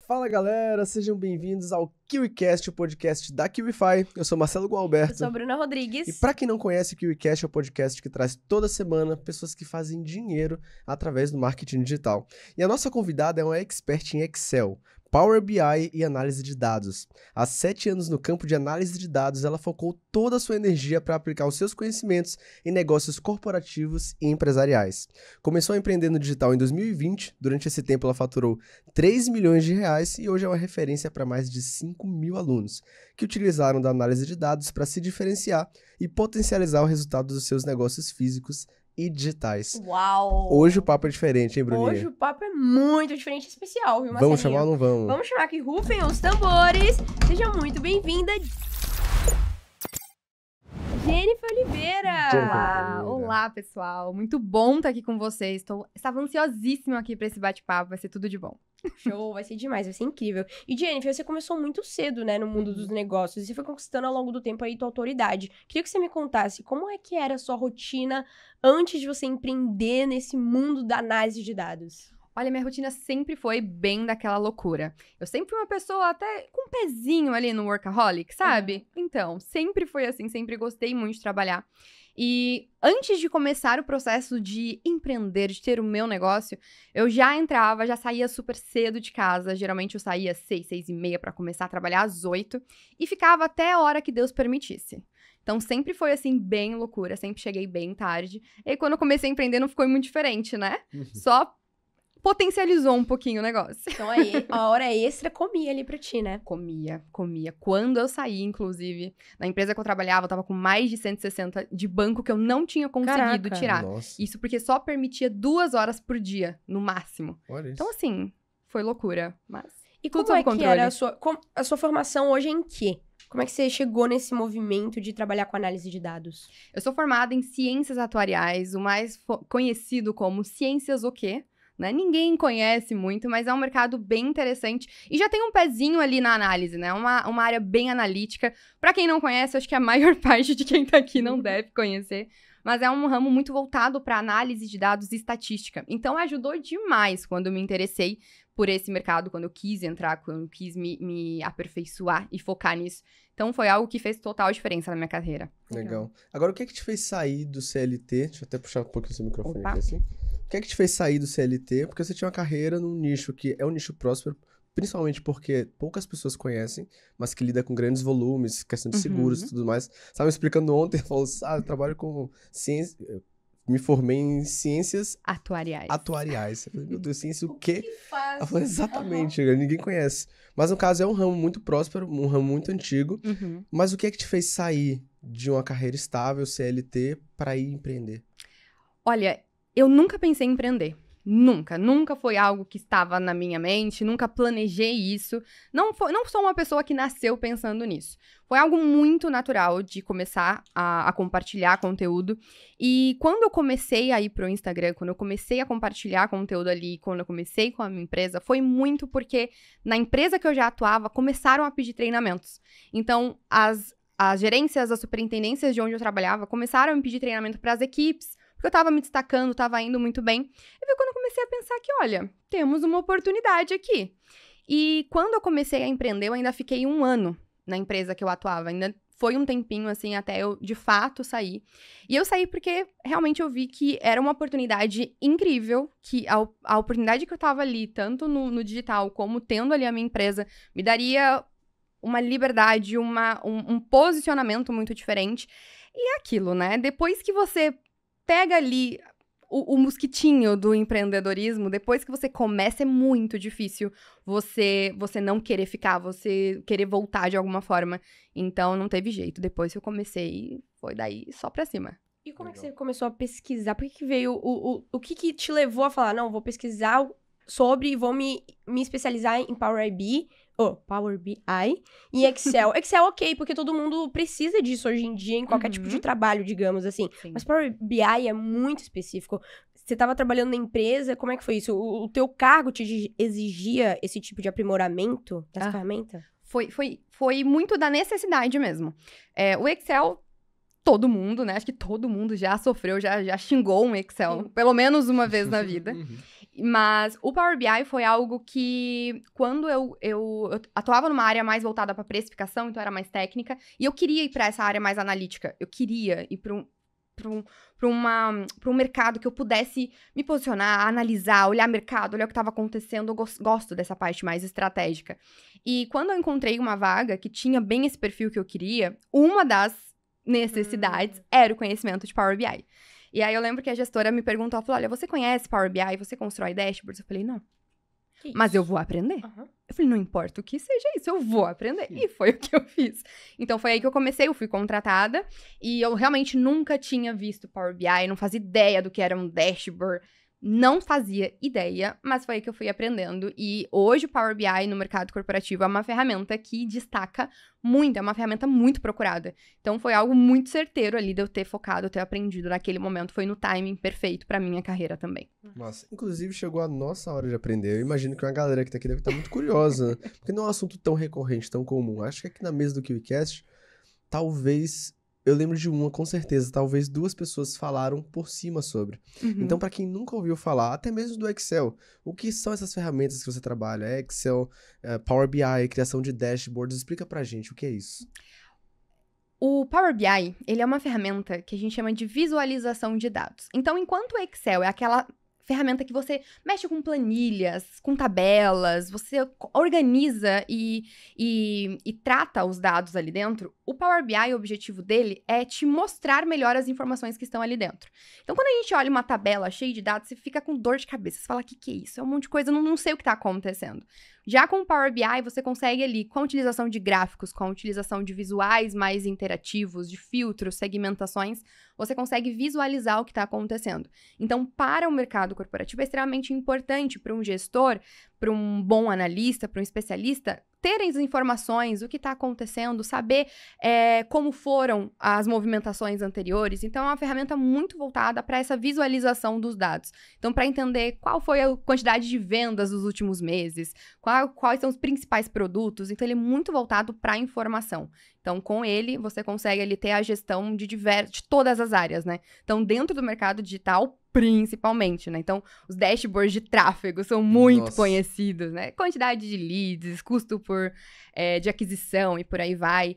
Fala galera, sejam bem-vindos ao KiwiCast, o podcast da KiwiFi. Eu sou Marcelo Gualberto. Eu sou a Bruna Rodrigues. E pra quem não conhece, o KiwiCast é o podcast que traz toda semana pessoas que fazem dinheiro através do marketing digital. E a nossa convidada é uma expert em Excel, Power BI e análise de dados. Há 7 anos no campo de análise de dados, ela focou toda a sua energia para aplicar os seus conhecimentos em negócios corporativos e empresariais. Começou a empreender no digital em 2020, durante esse tempo ela faturou 3 milhões de reais e hoje é uma referência para mais de 5 mil alunos, que utilizaram da análise de dados para se diferenciar e potencializar o resultado dos seus negócios físicos e digitais. Uau! Hoje o papo é diferente, hein, Bruninha? Hoje o papo é muito diferente e especial, viu, Marcelinho? Vamos chamar ou não vamos? Vamos chamar que rufem os tambores. Seja muito bem-vinda, Jennifer Oliveira! Olá, pessoal. Muito bom estar aqui com vocês. Estava ansiosíssima aqui para esse bate-papo. Vai ser tudo de bom. Show, vai ser demais, vai ser incrível. E Jennifer, você começou muito cedo, né, no mundo dos negócios. E você foi conquistando ao longo do tempo aí tua autoridade. Queria que você me contasse como é que era a sua rotina antes de você empreender nesse mundo da análise de dados. Olha, minha rotina sempre foi bem daquela loucura. Eu sempre fui uma pessoa até com um pezinho ali no workaholic, sabe? Então, sempre foi assim, sempre gostei muito de trabalhar. E antes de começar o processo de empreender, de ter o meu negócio, eu já entrava, já saía super cedo de casa. Geralmente eu saía às 6, 6:30 para começar a trabalhar às 8 e ficava até a hora que Deus permitisse. Então, sempre foi, assim, bem loucura. Sempre cheguei bem tarde. E aí, quando eu comecei a empreender, não ficou muito diferente, né? Só potencializou um pouquinho o negócio. Então aí, a hora extra comia ali pra ti, né? Comia. Quando eu saí, inclusive, na empresa que eu trabalhava, eu tava com mais de 160 de banco que eu não tinha conseguido tirar. Nossa. Isso porque só permitia 2 horas por dia, no máximo. Olha isso. Então, assim, foi loucura. Mas E tudo como é sob que era controle. a sua formação hoje em quê? Como é que você chegou nesse movimento de trabalhar com análise de dados? Eu sou formada em ciências atuariais, o mais conhecido como ciências o quê? Né? Ninguém conhece muito, mas é um mercado bem interessante e já tem um pezinho ali na análise, né? Uma área bem analítica. Para quem não conhece, acho que a maior parte de quem tá aqui não deve conhecer, mas é um ramo muito voltado para análise de dados e estatística. Então, ajudou demais quando eu me interessei por esse mercado, quando eu quis entrar, quando eu quis me aperfeiçoar e focar nisso. Então, foi algo que fez total diferença na minha carreira. Legal. Agora, o que é que te fez sair do CLT? Deixa eu até puxar um pouquinho o seu microfone Opa. aqui assim. O que é que te fez sair do CLT? Porque você tinha uma carreira num nicho que é um nicho próspero, principalmente porque poucas pessoas conhecem, mas que lida com grandes volumes, questão de seguros e tudo mais. Você estava me explicando ontem, falou assim, eu trabalho com ciência, me formei em ciências atuariais. Eu falei, meu Deus, ciência o quê? faz? Eu falei, exatamente, ninguém conhece. Mas no caso é um ramo muito próspero, um ramo muito antigo. Mas o que é que te fez sair de uma carreira estável, CLT, para ir empreender? Olha, eu nunca pensei em empreender. Nunca foi algo que estava na minha mente, nunca planejei isso. Não sou uma pessoa que nasceu pensando nisso. Foi algo muito natural de começar a compartilhar conteúdo. E quando eu comecei a ir pro Instagram, quando eu comecei a compartilhar conteúdo ali, quando eu comecei com a minha empresa, foi muito porque na empresa que eu já atuava, começaram a pedir treinamentos. Então, as gerências, as superintendências de onde eu trabalhava, começaram a me pedir treinamento para as equipes, porque eu tava me destacando, tava indo muito bem. E foi quando eu comecei a pensar que, olha, temos uma oportunidade aqui. E quando eu comecei a empreender, eu ainda fiquei 1 ano na empresa que eu atuava. Ainda foi um tempinho, assim, até eu, de fato, sair. E eu saí porque, realmente, eu vi que era uma oportunidade incrível, que a oportunidade que eu tava ali, tanto no digital, como tendo ali a minha empresa, me daria uma liberdade, um posicionamento muito diferente. E é aquilo, né? Depois que você pega ali o mosquitinho do empreendedorismo, depois que você começa, é muito difícil você não querer ficar, você querer voltar de alguma forma. Então, não teve jeito. Depois que eu comecei, foi daí só pra cima. E como é que você começou a pesquisar? Por que veio o que te levou a falar, não, vou pesquisar sobre e vou me especializar em Power BI e Excel. Excel, ok, porque todo mundo precisa disso hoje em dia, em qualquer tipo de trabalho, digamos assim. Sim. Mas Power BI é muito específico. Você estava trabalhando na empresa, como é que foi isso? O teu cargo te exigia esse tipo de aprimoramento dessa ferramenta? Foi muito da necessidade mesmo. O Excel todo mundo, né? Acho que todo mundo já sofreu, já xingou um Excel, pelo menos uma vez na vida. Mas o Power BI foi algo que, quando eu atuava numa área mais voltada para precificação, então era mais técnica, e eu queria ir para essa área mais analítica. Eu queria ir para um mercado que eu pudesse me posicionar, analisar, olhar mercado, olhar o que estava acontecendo. Eu gosto dessa parte mais estratégica. E quando eu encontrei uma vaga que tinha bem esse perfil que eu queria, uma das necessidades era o conhecimento de Power BI. E aí eu lembro que a gestora me perguntou, ela falou, olha, você conhece Power BI? Você constrói dashboards? Eu falei, não. Mas eu vou aprender. Eu falei, não importa o que seja isso, eu vou aprender. E foi o que eu fiz. Então, foi aí que eu comecei, eu fui contratada. E eu realmente nunca tinha visto Power BI, não fazia ideia do que era um dashboard. Não fazia ideia, mas foi aí que eu fui aprendendo. E hoje o Power BI no mercado corporativo é uma ferramenta que destaca muito, é uma ferramenta muito procurada. Então, foi algo muito certeiro ali de eu ter focado, eu ter aprendido naquele momento. Foi no timing perfeito pra minha carreira também. Nossa, inclusive chegou a nossa hora de aprender. Eu imagino que uma galera que tá aqui deve estar muito curiosa, né? Porque não é um assunto tão recorrente, tão comum. Acho que aqui na mesa do KiwiCast, talvez... Eu lembro de uma, com certeza, talvez 2 pessoas falaram por cima sobre. Então, para quem nunca ouviu falar, até mesmo do Excel, o que são essas ferramentas que você trabalha? Excel, Power BI, criação de dashboards, explica pra gente o que é isso. O Power BI, ele é uma ferramenta que a gente chama de visualização de dados. Então, enquanto o Excel é aquela ferramenta que você mexe com planilhas, com tabelas, você organiza e trata os dados ali dentro, o Power BI, o objetivo dele é te mostrar melhor as informações que estão ali dentro. Então, quando a gente olha uma tabela cheia de dados, você fica com dor de cabeça. Você fala, o que é isso? É um monte de coisa, eu não sei o que está acontecendo. Já com o Power BI, você consegue ali, com a utilização de gráficos, com a utilização de visuais mais interativos, de filtros, segmentações, você consegue visualizar o que está acontecendo. Então, para o mercado corporativo, é extremamente importante para um gestor, para um bom analista, para um especialista, terem as informações, o que está acontecendo, saber como foram as movimentações anteriores. Então, é uma ferramenta muito voltada para essa visualização dos dados. Então, para entender qual foi a quantidade de vendas dos últimos meses, quais são os principais produtos. Então, ele é muito voltado para a informação. Então, com ele, você consegue ali ter a gestão de todas as áreas, né? Então, dentro do mercado digital, principalmente, né? Então, os dashboards de tráfego são muito conhecidos, né? Quantidade de leads, custo de aquisição e por aí vai.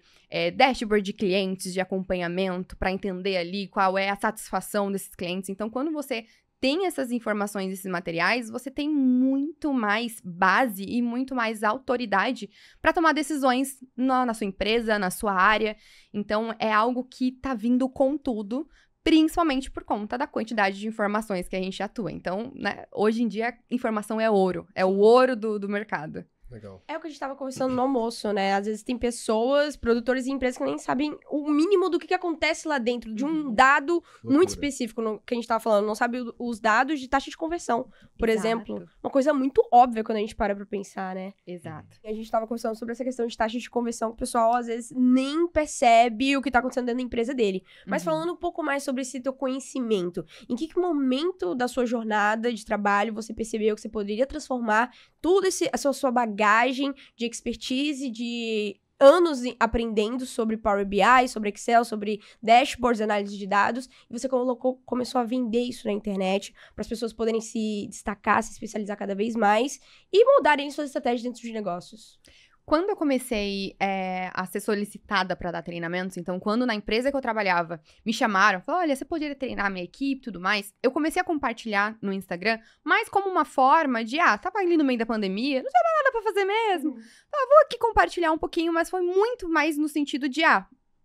Dashboard de clientes, de acompanhamento, para entender ali qual é a satisfação desses clientes. Então, quando você tem essas informações, esses materiais, você tem muito mais base e muito mais autoridade para tomar decisões na sua empresa, na sua área. Então, é algo que tá vindo com tudo, principalmente por conta da quantidade de informações que a gente atua. Então, né, hoje em dia, informação é ouro. É o ouro do mercado. Legal. É o que a gente tava conversando no almoço, né? Às vezes tem pessoas, produtores e empresas que nem sabem o mínimo do que acontece lá dentro, de um dado muito específico que a gente tava falando. Não sabe os dados de taxa de conversão, por exemplo. Uma coisa muito óbvia quando a gente para pra pensar, né? Exato. E a gente tava conversando sobre essa questão de taxa de conversão, que o pessoal, às vezes, nem percebe o que tá acontecendo dentro da empresa dele. Mas falando um pouco mais sobre esse teu conhecimento, em que momento da sua jornada de trabalho você percebeu que você poderia transformar tudo essa sua bagagem de expertise, de anos aprendendo sobre Power BI, sobre Excel, sobre dashboards, análise de dados, e você começou a vender isso na internet para as pessoas poderem se destacar, se especializar cada vez mais e moldarem suas estratégias dentro de negócios? Quando eu comecei a ser solicitada para dar treinamentos, então, quando na empresa que eu trabalhava me chamaram, falaram, olha, você poderia treinar a minha equipe e tudo mais, eu comecei a compartilhar no Instagram, mais como uma forma de, tava ali no meio da pandemia, não tinha mais nada para fazer mesmo, vou aqui compartilhar um pouquinho, mas foi muito mais no sentido de,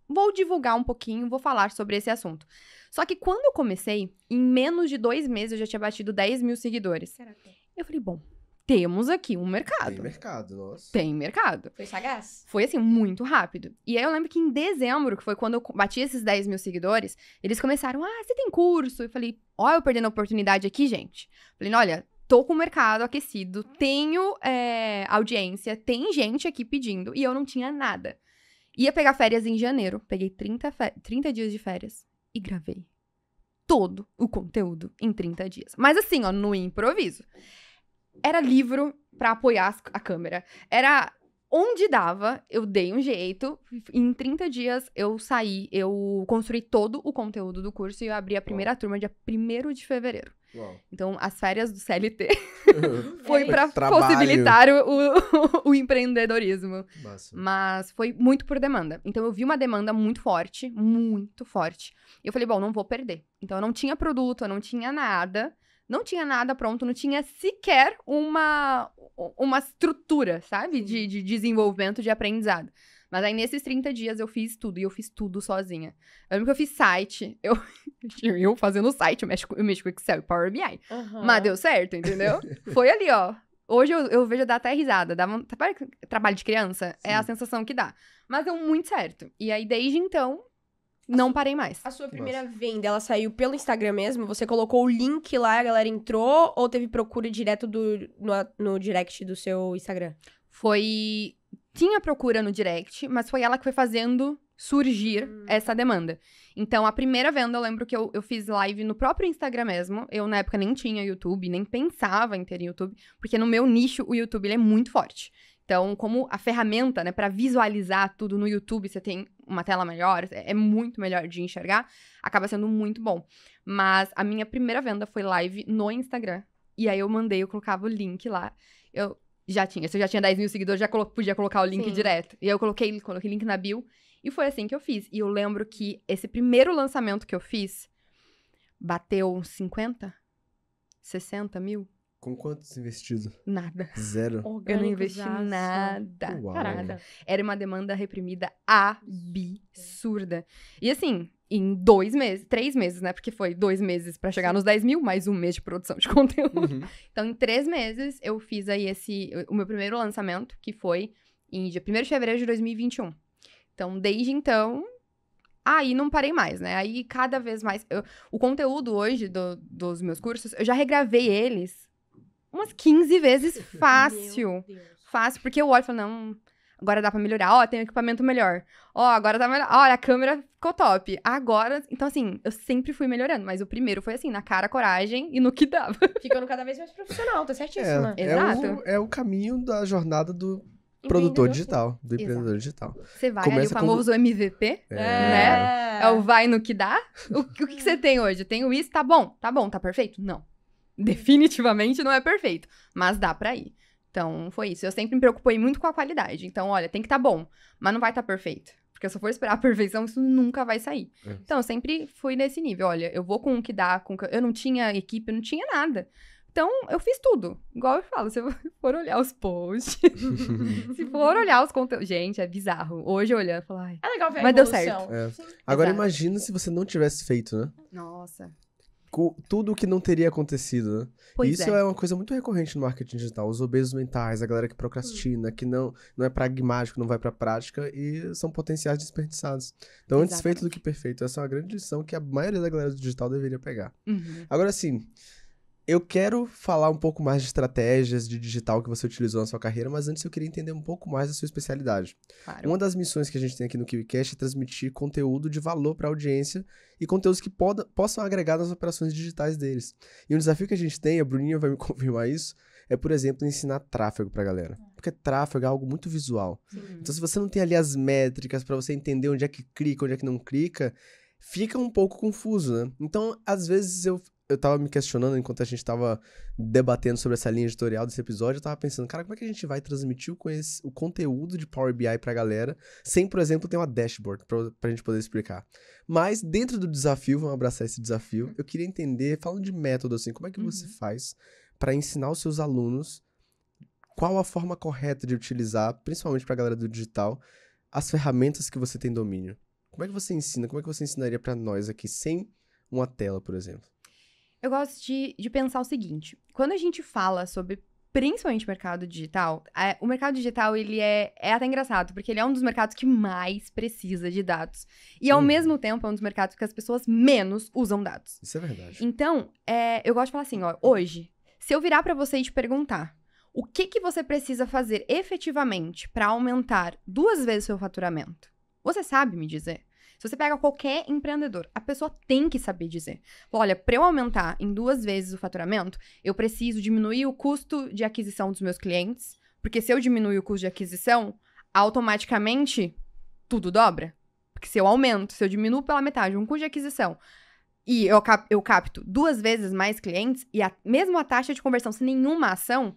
vou divulgar um pouquinho, vou falar sobre esse assunto. Só que quando eu comecei, em menos de 2 meses, eu já tinha batido 10 mil seguidores. Caraca. Eu falei, bom, temos aqui um mercado. Tem mercado, nossa. Tem mercado. Foi sagaz? Foi, assim, muito rápido. E aí eu lembro que em dezembro, que foi quando eu bati esses 10 mil seguidores, eles começaram, você tem curso? Eu falei, eu perdendo a oportunidade aqui, gente. Falei, olha, tô com o mercado aquecido, tenho audiência, tem gente aqui pedindo, e eu não tinha nada. Ia pegar férias em janeiro, peguei 30 dias de férias e gravei todo o conteúdo em 30 dias. Mas assim, no improviso. Era livro pra apoiar a câmera. Era onde dava, eu dei um jeito. Em 30 dias, eu construí todo o conteúdo do curso e eu abri a primeira turma dia 1º de fevereiro. Uau. Então, as férias do CLT foi pra Trabalho. possibilitar o empreendedorismo. Massa. Mas foi muito por demanda. Então, eu vi uma demanda muito forte, muito forte. E eu falei, bom, não vou perder. Então, eu não tinha produto, eu não tinha nada. Não tinha nada pronto, não tinha sequer uma estrutura, sabe? De desenvolvimento, de aprendizado. Mas aí, nesses 30 dias, eu fiz tudo. E eu fiz tudo sozinha. Eu lembro que eu fiz site. Eu fazendo site, eu mexo com Excel e Power BI. Mas deu certo, entendeu? Foi ali, ó. Hoje eu vejo dar até risada. Trabalho de criança é a sensação que dá. Mas deu muito certo. E aí, desde então, não parei mais. A sua primeira venda, ela saiu pelo Instagram mesmo? Você colocou o link lá, a galera entrou? Ou teve procura direto no direct do seu Instagram? Tinha procura no direct, mas foi ela que foi fazendo surgir essa demanda. Então, a primeira venda, eu lembro que eu fiz live no próprio Instagram mesmo. Eu, na época, nem tinha YouTube, nem pensava em ter YouTube. Porque no meu nicho, o YouTube ele é muito forte. Então, como a ferramenta, né, para visualizar tudo no YouTube, você tem uma tela melhor, é muito melhor de enxergar, acaba sendo muito bom. Mas a minha primeira venda foi live no Instagram. E aí eu colocava o link lá. Se eu já tinha 10 mil seguidores, já podia colocar o link direto. E aí eu coloquei link na bio. E foi assim que eu fiz. E eu lembro que esse primeiro lançamento que eu fiz bateu uns 50, 60 mil. Com quantos investido? Nada. Zero. Eu não investi nada. Uau. Nada. Era uma demanda reprimida absurda. E assim, em 2 meses, 3 meses, né? Porque foi 2 meses pra chegar nos 10 mil, mais 1 mês de produção de conteúdo. Uhum. Então, em 3 meses, eu fiz aí o meu primeiro lançamento, que foi em dia 1º de fevereiro de 2021. Então, desde então, aí não parei mais, né? Aí, cada vez mais... O conteúdo hoje dos meus cursos, eu já regravei eles umas 15 vezes fácil. Meu Deus. Fácil, porque eu olho e falo, não, agora dá pra melhorar. Ó, tem um equipamento melhor. Ó, agora tá melhor. Olha, a câmera ficou top. Agora... Então, assim, eu sempre fui melhorando. Mas o primeiro foi assim, na cara, coragem e no que dava. Ficando cada vez mais profissional, tá certíssima. Exato. É o caminho da jornada do produtor digital, do empreendedor digital. Você vai Começa ali, o famoso MVP, né? É o vai no que dá. O que você tem hoje? Eu tenho isso, tá bom, tá perfeito? Não. Definitivamente não é perfeito, mas dá pra ir. Então, foi isso. Eu sempre me preocupei muito com a qualidade. Então, olha, tem que tá bom, mas não vai tá perfeito. Porque se eu for esperar a perfeição, isso nunca vai sair. Então, eu sempre fui nesse nível. Olha, eu vou com o que dá. Eu não tinha equipe, eu não tinha nada. Então, eu fiz tudo. Igual eu falo, se for olhar os posts, se for olhar os conteúdos... Gente, é bizarro. Hoje, olhando, eu falo, ai... É legal ver a mas deu evolução. certo. Agora, Exato. imagina se você não tivesse feito, né? Nossa. Tudo o que não teria acontecido, né? Pois Isso é uma coisa muito recorrente no marketing digital. Os obesos mentais, a galera que procrastina, que não é pragmático, não vai pra prática e são potenciais desperdiçados. Então, antes feito do que perfeito. Essa é uma grande lição que a maioria da galera do digital deveria pegar. Uhum. Agora, assim, eu quero falar um pouco mais de estratégias de digital que você utilizou na sua carreira, mas antes eu queria entender um pouco mais da sua especialidade. Claro. Uma das missões que a gente tem aqui no KiwiCast é transmitir conteúdo de valor para a audiência e conteúdos que possam agregar nas operações digitais deles. E um desafio que a gente tem, a Bruninha vai me confirmar isso, é, por exemplo, ensinar tráfego pra galera. Porque tráfego é algo muito visual. Então, se você não tem ali as métricas para você entender onde é que clica, onde é que não clica, fica um pouco confuso, né? Então, às vezes eu tava me questionando enquanto a gente tava debatendo sobre essa linha editorial desse episódio, eu tava pensando, cara, como é que a gente vai transmitir o conteúdo de Power BI pra galera sem, por exemplo, ter uma dashboard pra gente poder explicar. Mas, dentro do desafio, vamos abraçar esse desafio, eu queria entender, falando de método, assim, como é que você faz pra ensinar os seus alunos qual a forma correta de utilizar, principalmente pra galera do digital, as ferramentas que você tem domínio? Como é que você ensina? Como é que você ensinaria pra nós aqui, sem uma tela, por exemplo? Eu gosto de pensar o seguinte, quando a gente fala sobre, principalmente, mercado digital, o mercado digital, ele é até engraçado, porque ele é um dos mercados que mais precisa de dados. E, ao mesmo tempo, é um dos mercados que as pessoas menos usam dados. Isso é verdade. Então, eu gosto de falar assim, ó, hoje, se eu virar pra você e te perguntar o que você precisa fazer efetivamente pra aumentar 2 vezes seu faturamento, você sabe me dizer? Se você pega qualquer empreendedor, a pessoa tem que saber dizer. Olha, para eu aumentar em 2 vezes o faturamento, eu preciso diminuir o custo de aquisição dos meus clientes, porque se eu diminuir o custo de aquisição, automaticamente tudo dobra. Porque se eu aumento, se eu diminuo pela metade um custo de aquisição e eu capto 2 vezes mais clientes e mesmo a taxa de conversão sem nenhuma ação,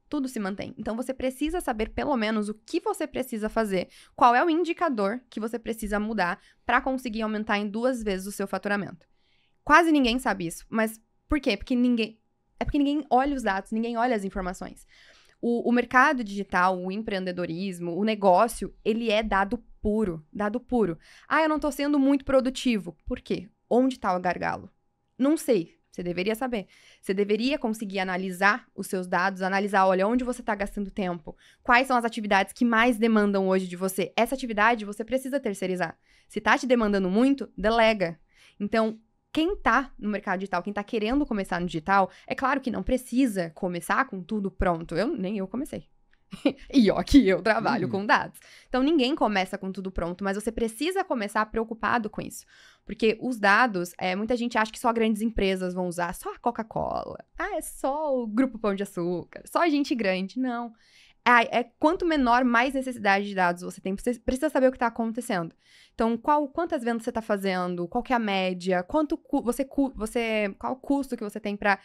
tudo se mantém. Então, você precisa saber, pelo menos, o que você precisa fazer, qual é o indicador que você precisa mudar para conseguir aumentar em 2 vezes o seu faturamento. Quase ninguém sabe isso. Mas por quê? Porque ninguém olha os dados, ninguém olha as informações. O mercado digital, o empreendedorismo, o negócio, ele é dado puro, dado puro. Ah, eu não tô sendo muito produtivo. Por quê? Onde tá o gargalo? Não sei. Você deveria saber. Você deveria conseguir analisar os seus dados, analisar, olha, onde você está gastando tempo, quais são as atividades que mais demandam hoje de você. Essa atividade você precisa terceirizar. Se está te demandando muito, delega. Então, quem tá no mercado digital, quem tá querendo começar no digital, é claro que não precisa começar com tudo pronto. Nem eu comecei. E ó que eu trabalho com dados. Então, ninguém começa com tudo pronto, mas você precisa começar preocupado com isso. Porque os dados, muita gente acha que só grandes empresas vão usar, só a Coca-Cola. Ah, é só o Grupo Pão de Açúcar, só a gente grande. Não. Quanto menor, mais necessidade de dados você tem. Você precisa saber o que está acontecendo. Então, quantas vendas você está fazendo? Qual que é a média? Qual o custo que você tem para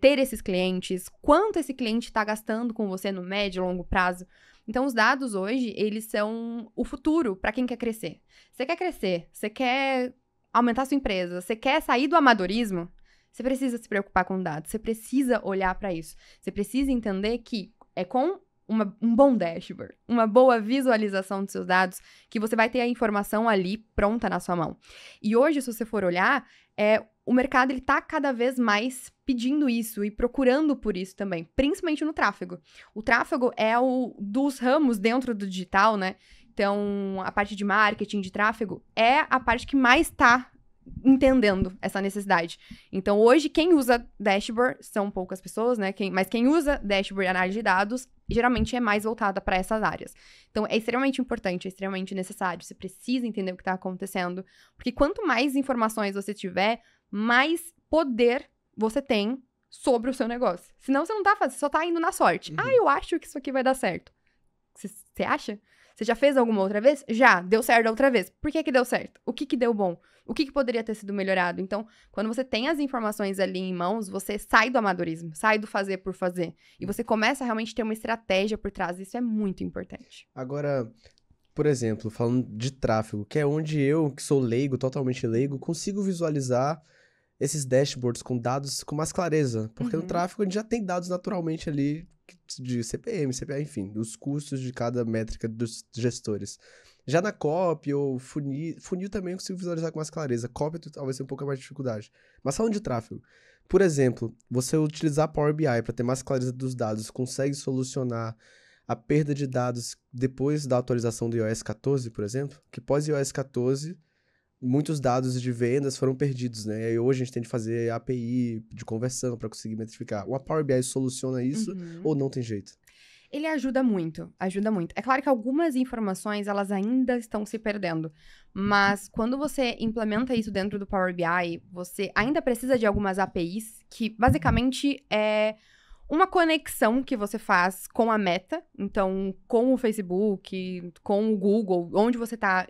ter esses clientes? Quanto esse cliente está gastando com você no médio e longo prazo? Então, os dados hoje, eles são o futuro para quem quer crescer. Você quer crescer, você quer aumentar a sua empresa, você quer sair do amadorismo, você precisa se preocupar com dados, você precisa olhar para isso. Você precisa entender que é com um bom dashboard, uma boa visualização dos seus dados, que você vai ter a informação ali pronta na sua mão. E hoje, se você for olhar, o mercado está cada vez mais pedindo isso e procurando por isso também, principalmente no tráfego. O tráfego é dos ramos dentro do digital, né? Então, a parte de marketing, de tráfego, é a parte que mais está entendendo essa necessidade. Então, hoje, quem usa dashboard são poucas pessoas, né? Mas quem usa dashboard e análise de dados, geralmente é mais voltada para essas áreas. Então, é extremamente importante, é extremamente necessário. Você precisa entender o que está acontecendo, porque quanto mais informações você tiver, mais poder você tem sobre o seu negócio. Senão, você não tá fazendo, você só tá indo na sorte. Ah, eu acho que isso aqui vai dar certo. Você acha? Você já fez alguma outra vez? Já, deu certo a outra vez. Por que deu certo? O que deu bom? O que poderia ter sido melhorado? Então, quando você tem as informações ali em mãos, você sai do amadorismo, sai do fazer por fazer. E você começa a realmente ter uma estratégia por trás. Isso é muito importante. Agora, por exemplo, falando de tráfego, que é onde eu, que sou leigo, totalmente leigo, consigo visualizar esses dashboards com dados com mais clareza. Porque no tráfego a gente já tem dados naturalmente ali de CPM, CPA, enfim, os custos de cada métrica dos gestores. Já na copy ou funil também eu consigo visualizar com mais clareza. Copy talvez tenha um pouco mais de dificuldade. Mas falando de tráfego, por exemplo, você utilizar Power BI para ter mais clareza dos dados, consegue solucionar a perda de dados depois da atualização do iOS 14, por exemplo? Que pós iOS 14, muitos dados de vendas foram perdidos, né? E hoje a gente tem de fazer API de conversão para conseguir metrificar. O Power BI soluciona isso ou não tem jeito? Ele ajuda muito, ajuda muito. É claro que algumas informações, elas ainda estão se perdendo, mas quando você implementa isso dentro do Power BI, você ainda precisa de algumas APIs, que basicamente é uma conexão que você faz com a Meta, então com o Facebook, com o Google, onde você está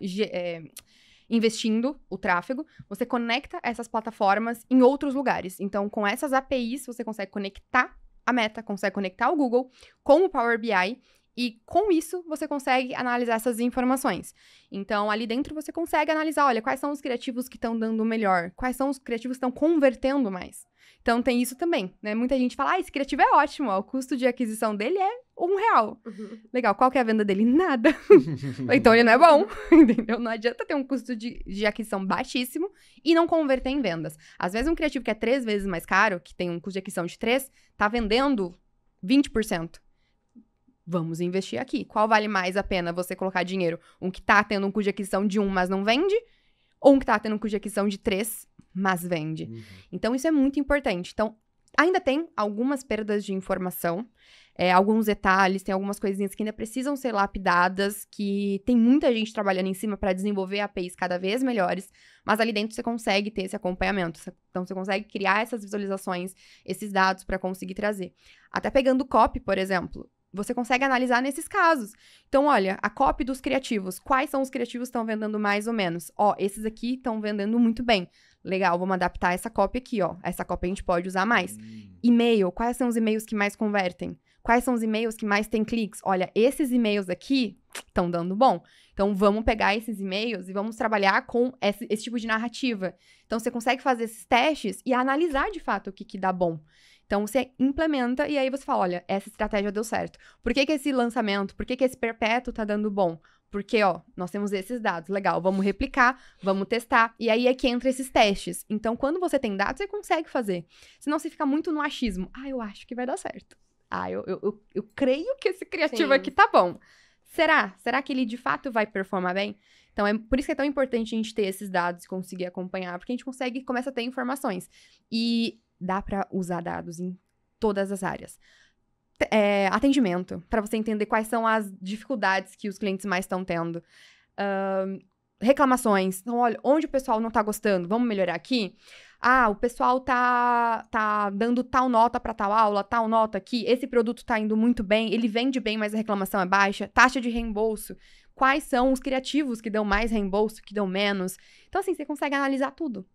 investindo o tráfego, você conecta essas plataformas em outros lugares. Então, com essas APIs, você consegue conectar a Meta, consegue conectar o Google com o Power BI e, com isso, você consegue analisar essas informações. Então, ali dentro, você consegue analisar, olha, quais são os criativos que estão dando melhor, quais são os criativos que estão convertendo mais. Então, tem isso também, né? Muita gente fala, esse criativo é ótimo, ó, o custo de aquisição dele é R$1. Legal, qual que é a venda dele? Nada. Então, ele não é bom, entendeu? Não adianta ter um custo de aquisição baixíssimo e não converter em vendas. Às vezes, um criativo que é 3 vezes mais caro, que tem um custo de aquisição de 3, tá vendendo 20%. Vamos investir aqui. Qual vale mais a pena você colocar dinheiro? Um que tá tendo um custo de aquisição de 1, mas não vende? Ou um que tá tendo um custo de aquisição de 3, mas vende? Então, isso é muito importante. Então, ainda tem algumas perdas de informação, alguns detalhes, tem algumas coisinhas que ainda precisam ser lapidadas, que tem muita gente trabalhando em cima para desenvolver APIs cada vez melhores, mas ali dentro você consegue ter esse acompanhamento. Então, você consegue criar essas visualizações, esses dados para conseguir trazer. Até pegando o copy, por exemplo. você consegue analisar nesses casos. Então, olha, a copy dos criativos. Quais são os criativos que estão vendendo mais ou menos? Ó, esses aqui estão vendendo muito bem. Legal, vamos adaptar essa copy aqui, ó. Essa copy a gente pode usar mais. E-mail, quais são os e-mails que mais convertem? Quais são os e-mails que mais têm cliques? Olha, esses e-mails aqui estão dando bom. Então, vamos pegar esses e-mails e vamos trabalhar com esse tipo de narrativa. Então, você consegue fazer esses testes e analisar, de fato, o que dá bom. Então, você implementa e aí você fala, olha, essa estratégia deu certo. Por que esse lançamento, por que esse perpétuo tá dando bom? Porque, ó, nós temos esses dados. Legal, vamos replicar, vamos testar. E aí é que entra esses testes. Então, quando você tem dados, você consegue fazer. Senão, você fica muito no achismo. Ah, eu acho que vai dar certo. Ah, eu creio que esse criativo aqui tá bom. Será? Será que ele, de fato, vai performar bem? Então, por isso que é tão importante a gente ter esses dados e conseguir acompanhar. Porque a gente começa a ter informações. E dá pra usar dados em todas as áreas. Atendimento, para você entender quais são as dificuldades que os clientes mais estão tendo. Reclamações. Então, olha, onde o pessoal não tá gostando, vamos melhorar aqui? Ah, o pessoal tá dando tal nota para tal aula, tal nota aqui, esse produto tá indo muito bem, ele vende bem, mas a reclamação é baixa. Taxa de reembolso. Quais são os criativos que dão mais reembolso, que dão menos? Então, assim, você consegue analisar tudo.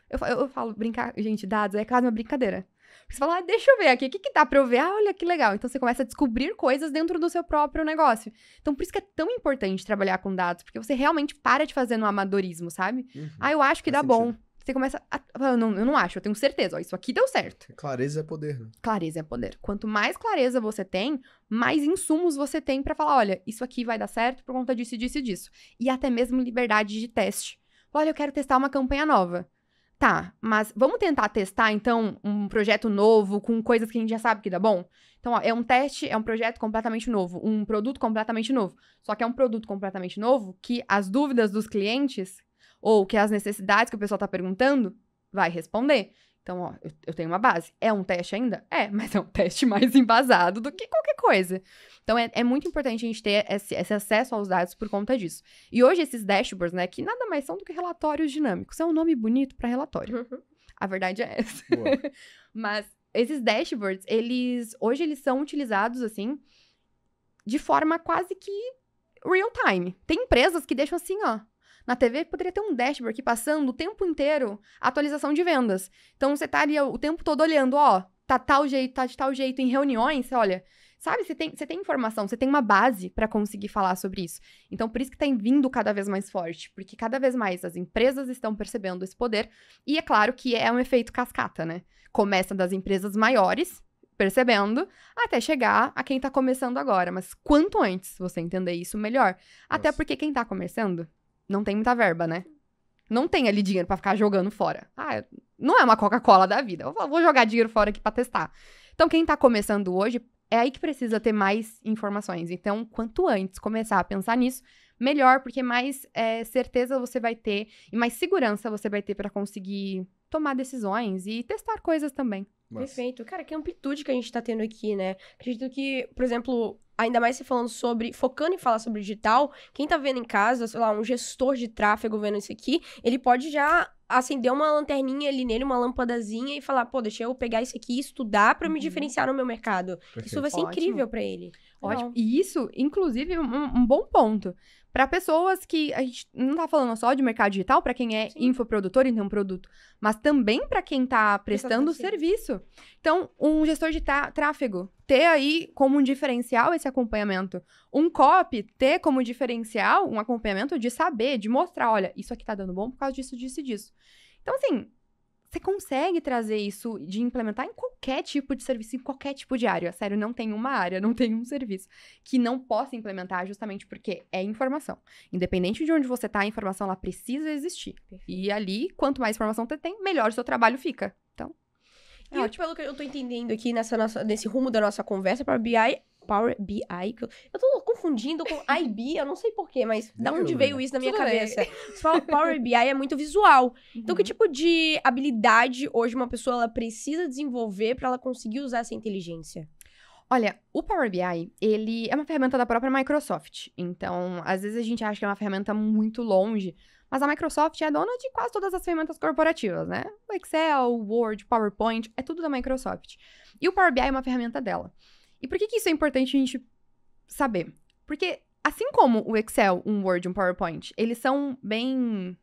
Eu falo, brincar, gente, dados é quase uma brincadeira. Porque você fala, deixa eu ver aqui, o que dá pra eu ver? Ah, olha que legal. Então, você começa a descobrir coisas dentro do seu próprio negócio. Então, por isso que é tão importante trabalhar com dados, porque você realmente para de fazer no amadorismo, sabe? Eu acho que dá bom. Você começa a... eu não acho, eu tenho certeza. Ó, isso aqui deu certo. Clareza é poder, né? Clareza é poder. Quanto mais clareza você tem, mais insumos você tem pra falar, olha, isso aqui vai dar certo por conta disso, disso e disso. E até mesmo liberdade de teste. Olha, eu quero testar uma campanha nova. Tá, mas vamos tentar testar, então, um projeto novo com coisas que a gente já sabe que dá bom? Então, ó, é um teste, é um projeto completamente novo, um produto completamente novo. Só que é um produto completamente novo que as dúvidas dos clientes ou que as necessidades que o pessoal tá perguntando vai responder. Então, ó, eu tenho uma base. É um teste ainda? É, mas é um teste mais embasado do que qualquer coisa. Então, é muito importante a gente ter esse acesso aos dados por conta disso. E hoje, esses dashboards, né, que nada mais são do que relatórios dinâmicos. É um nome bonito para relatório. A verdade é essa. Mas esses dashboards, hoje eles são utilizados, assim, de forma quase que real time. Tem empresas que deixam assim, ó. Na TV, poderia ter um dashboard aqui passando o tempo inteiro a atualização de vendas. Então, você tá ali o tempo todo olhando, ó, tá de tal jeito. Em reuniões, você olha, sabe, você tem informação, você tem uma base para conseguir falar sobre isso. Então, por isso que tem vindo cada vez mais forte, porque cada vez mais as empresas estão percebendo esse poder. E é claro que é um efeito cascata, né? Começa das empresas maiores, percebendo, até chegar a quem tá começando agora. Mas quanto antes você entender isso, melhor. Até porque quem tá começando não tem muita verba, né? Não tem ali dinheiro pra ficar jogando fora. Ah, não é uma Coca-Cola da vida. Eu vou jogar dinheiro fora aqui pra testar. Então, quem tá começando hoje, é aí que precisa ter mais informações. Então, quanto antes começar a pensar nisso, melhor, porque mais certeza você vai ter e mais segurança você vai ter pra conseguir tomar decisões e testar coisas também. Perfeito. Cara, que amplitude que a gente tá tendo aqui, né? Acredito que, por exemplo, ainda mais você falando focando em falar sobre digital, quem tá vendo em casa, sei lá, um gestor de tráfego vendo isso aqui, ele pode já acender uma lanterninha ali nele, uma lâmpadazinha e falar, pô, deixa eu pegar isso aqui e estudar pra me diferenciar no meu mercado. Perfeito. Isso vai ser incrível pra ele. Ótimo. E isso, inclusive, um bom ponto. Para pessoas que a gente não tá falando só de mercado digital, para quem é infoprodutor e tem um produto, mas também para quem tá prestando serviço. Então, um gestor de tráfego ter aí como um diferencial esse acompanhamento. Um copy ter como diferencial um acompanhamento de saber, de mostrar, olha, isso aqui tá dando bom por causa disso, disso e disso. Então, assim, você consegue trazer isso de implementar em qualquer tipo de serviço, em qualquer tipo de área. Sério, não tem uma área, não tem um serviço que não possa implementar justamente porque é informação. Independente de onde você tá, a informação ela precisa existir. E ali, quanto mais informação você tem, melhor o seu trabalho fica. Então, e pelo que eu tô entendendo aqui nesse rumo da nossa conversa, Power BI, eu tô confundindo com IB, eu não sei porquê, mas da onde veio isso na minha cabeça? Você fala Power BI é muito visual. Então, que tipo de habilidade hoje uma pessoa ela precisa desenvolver pra ela conseguir usar essa inteligência? Olha, o Power BI, ele é uma ferramenta da própria Microsoft. Então, às vezes a gente acha que é uma ferramenta muito longe, mas a Microsoft é dona de quase todas as ferramentas corporativas, né? O Excel, o Word, PowerPoint, é tudo da Microsoft. E o Power BI é uma ferramenta dela. E por que isso é importante a gente saber? Porque, assim como o Excel, um Word, um PowerPoint, eles são bem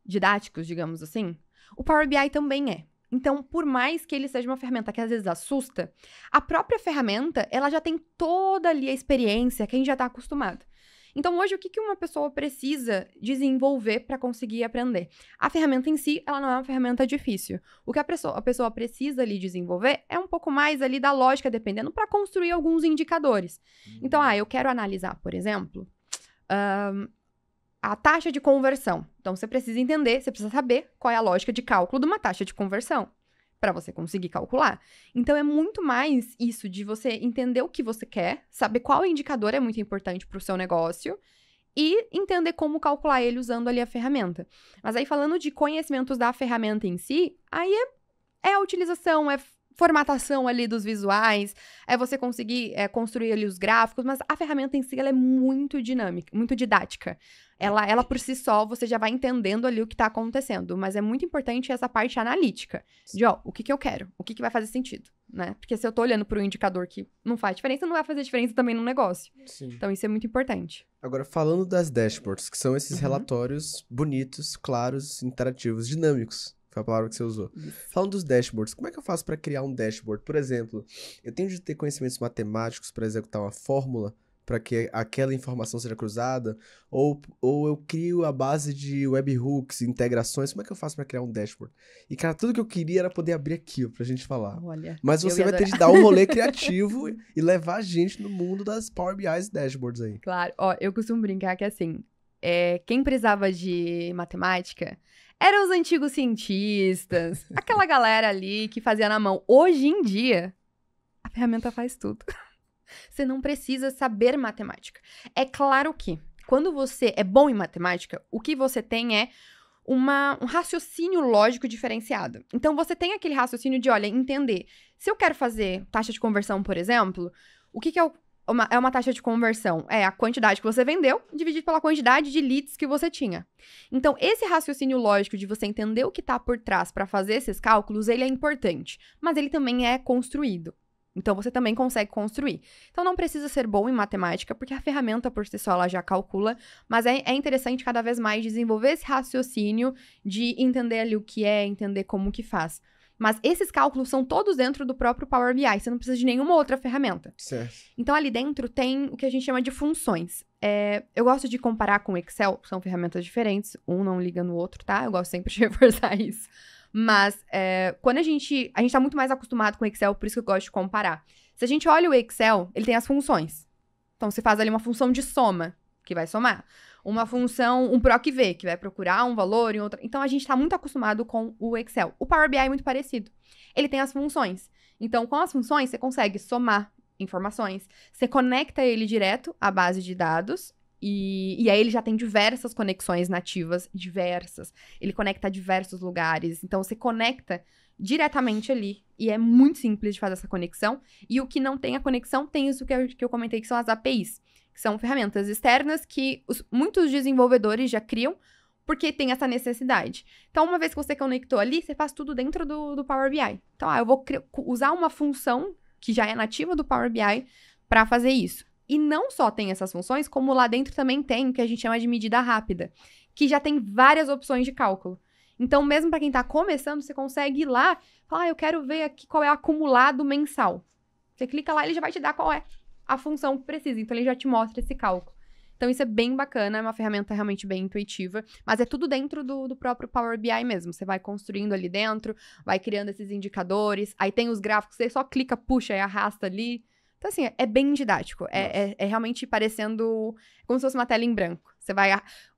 didáticos, digamos assim, o Power BI também é. Então, por mais que ele seja uma ferramenta que às vezes assusta, a própria ferramenta, ela já tem toda ali a experiência que a gente já está acostumado. Então, hoje, o que uma pessoa precisa desenvolver para conseguir aprender? A ferramenta em si, ela não é uma ferramenta difícil. O que a pessoa precisa ali desenvolver é um pouco mais ali da lógica, dependendo, para construir alguns indicadores. Então, eu quero analisar, por exemplo, a taxa de conversão. Então, você precisa entender, você precisa saber qual é a lógica de cálculo de uma taxa de conversão, para você conseguir calcular. Então, é muito mais isso de você entender o que você quer, saber qual indicador é muito importante para o seu negócio e entender como calcular ele usando ali a ferramenta. Mas aí, falando de conhecimentos da ferramenta em si, aí é a utilização, é formatação ali dos visuais, é você conseguir construir ali os gráficos, mas a ferramenta em si, ela é muito dinâmica, muito didática. Ela por si só, você já vai entendendo ali o que está acontecendo, mas é muito importante essa parte analítica, de, o que eu quero, o que vai fazer sentido, né? Porque se eu tô olhando para um indicador que não faz diferença, não vai fazer diferença também no negócio. Sim. Então, isso é muito importante. Agora, falando das dashboards, que são esses relatórios bonitos, claros, interativos, dinâmicos. Foi a palavra que você usou. Falando dos dashboards, como é que eu faço para criar um dashboard? Por exemplo, eu tenho de ter conhecimentos matemáticos para executar uma fórmula para que aquela informação seja cruzada? Ou eu crio a base de webhooks, integrações? Como é que eu faço para criar um dashboard? E, cara, tudo que eu queria era poder abrir aqui, pra gente falar. Olha, mas você vai ter de dar um rolê criativo e levar a gente no mundo das Power BI e dashboards aí. Claro. Eu costumo brincar que, assim, quem precisava de matemática eram os antigos cientistas, aquela galera ali que fazia na mão. Hoje em dia, a ferramenta faz tudo. Você não precisa saber matemática. É claro que, quando você é bom em matemática, o que você tem é um raciocínio lógico diferenciado. Então, você tem aquele raciocínio de, entender. Se eu quero fazer taxa de conversão, por exemplo, o que é uma taxa de conversão? É a quantidade que você vendeu dividido pela quantidade de leads que você tinha. Então, esse raciocínio lógico de você entender o que está por trás para fazer esses cálculos, ele é importante. Mas ele também é construído. Então, você também consegue construir. Então, não precisa ser bom em matemática, porque a ferramenta por si só ela já calcula, mas é interessante cada vez mais desenvolver esse raciocínio de entender ali o que é, entender como que faz. Mas esses cálculos são todos dentro do próprio Power BI, você não precisa de nenhuma outra ferramenta. Certo. Então, ali dentro tem o que a gente chama de funções. Eu gosto de comparar com o Excel, são ferramentas diferentes, um não liga no outro, tá? Eu gosto sempre de reforçar isso. Mas, quando a gente tá muito mais acostumado com o Excel, por isso que eu gosto de comparar. Se a gente olha o Excel, ele tem as funções. Então, você faz ali uma função de soma, que vai somar. Uma função, um PROC-V, que vai procurar um valor em outra. Então, a gente tá muito acostumado com o Excel. O Power BI é muito parecido. Ele tem as funções. Então, com as funções, você consegue somar informações. Você conecta ele direto à base de dados. E aí ele já tem diversas conexões nativas, diversas. Ele conecta a diversos lugares. Então, você conecta diretamente ali. E é muito simples de fazer essa conexão. E o que não tem a conexão, tem isso que eu comentei, que são as APIs. Que são ferramentas externas que muitos desenvolvedores já criam, porque tem essa necessidade. Então, uma vez que você conectou ali, você faz tudo dentro do Power BI. Então, eu vou usar uma função que já é nativa do Power BI para fazer isso. E não só tem essas funções, como lá dentro também tem o que a gente chama de medida rápida, que já tem várias opções de cálculo. Então, mesmo para quem está começando, você consegue ir lá e falar, eu quero ver aqui qual é o acumulado mensal. Você clica lá e ele já vai te dar qual é a função que precisa. Então, ele já te mostra esse cálculo. Então, isso é bem bacana, é uma ferramenta realmente bem intuitiva, mas é tudo dentro do próprio Power BI mesmo. Você vai construindo ali dentro, vai criando esses indicadores, aí tem os gráficos, você só clica, puxa e arrasta ali. Então, assim, é bem didático. É realmente parecendo como se fosse uma tela em branco. Você vai...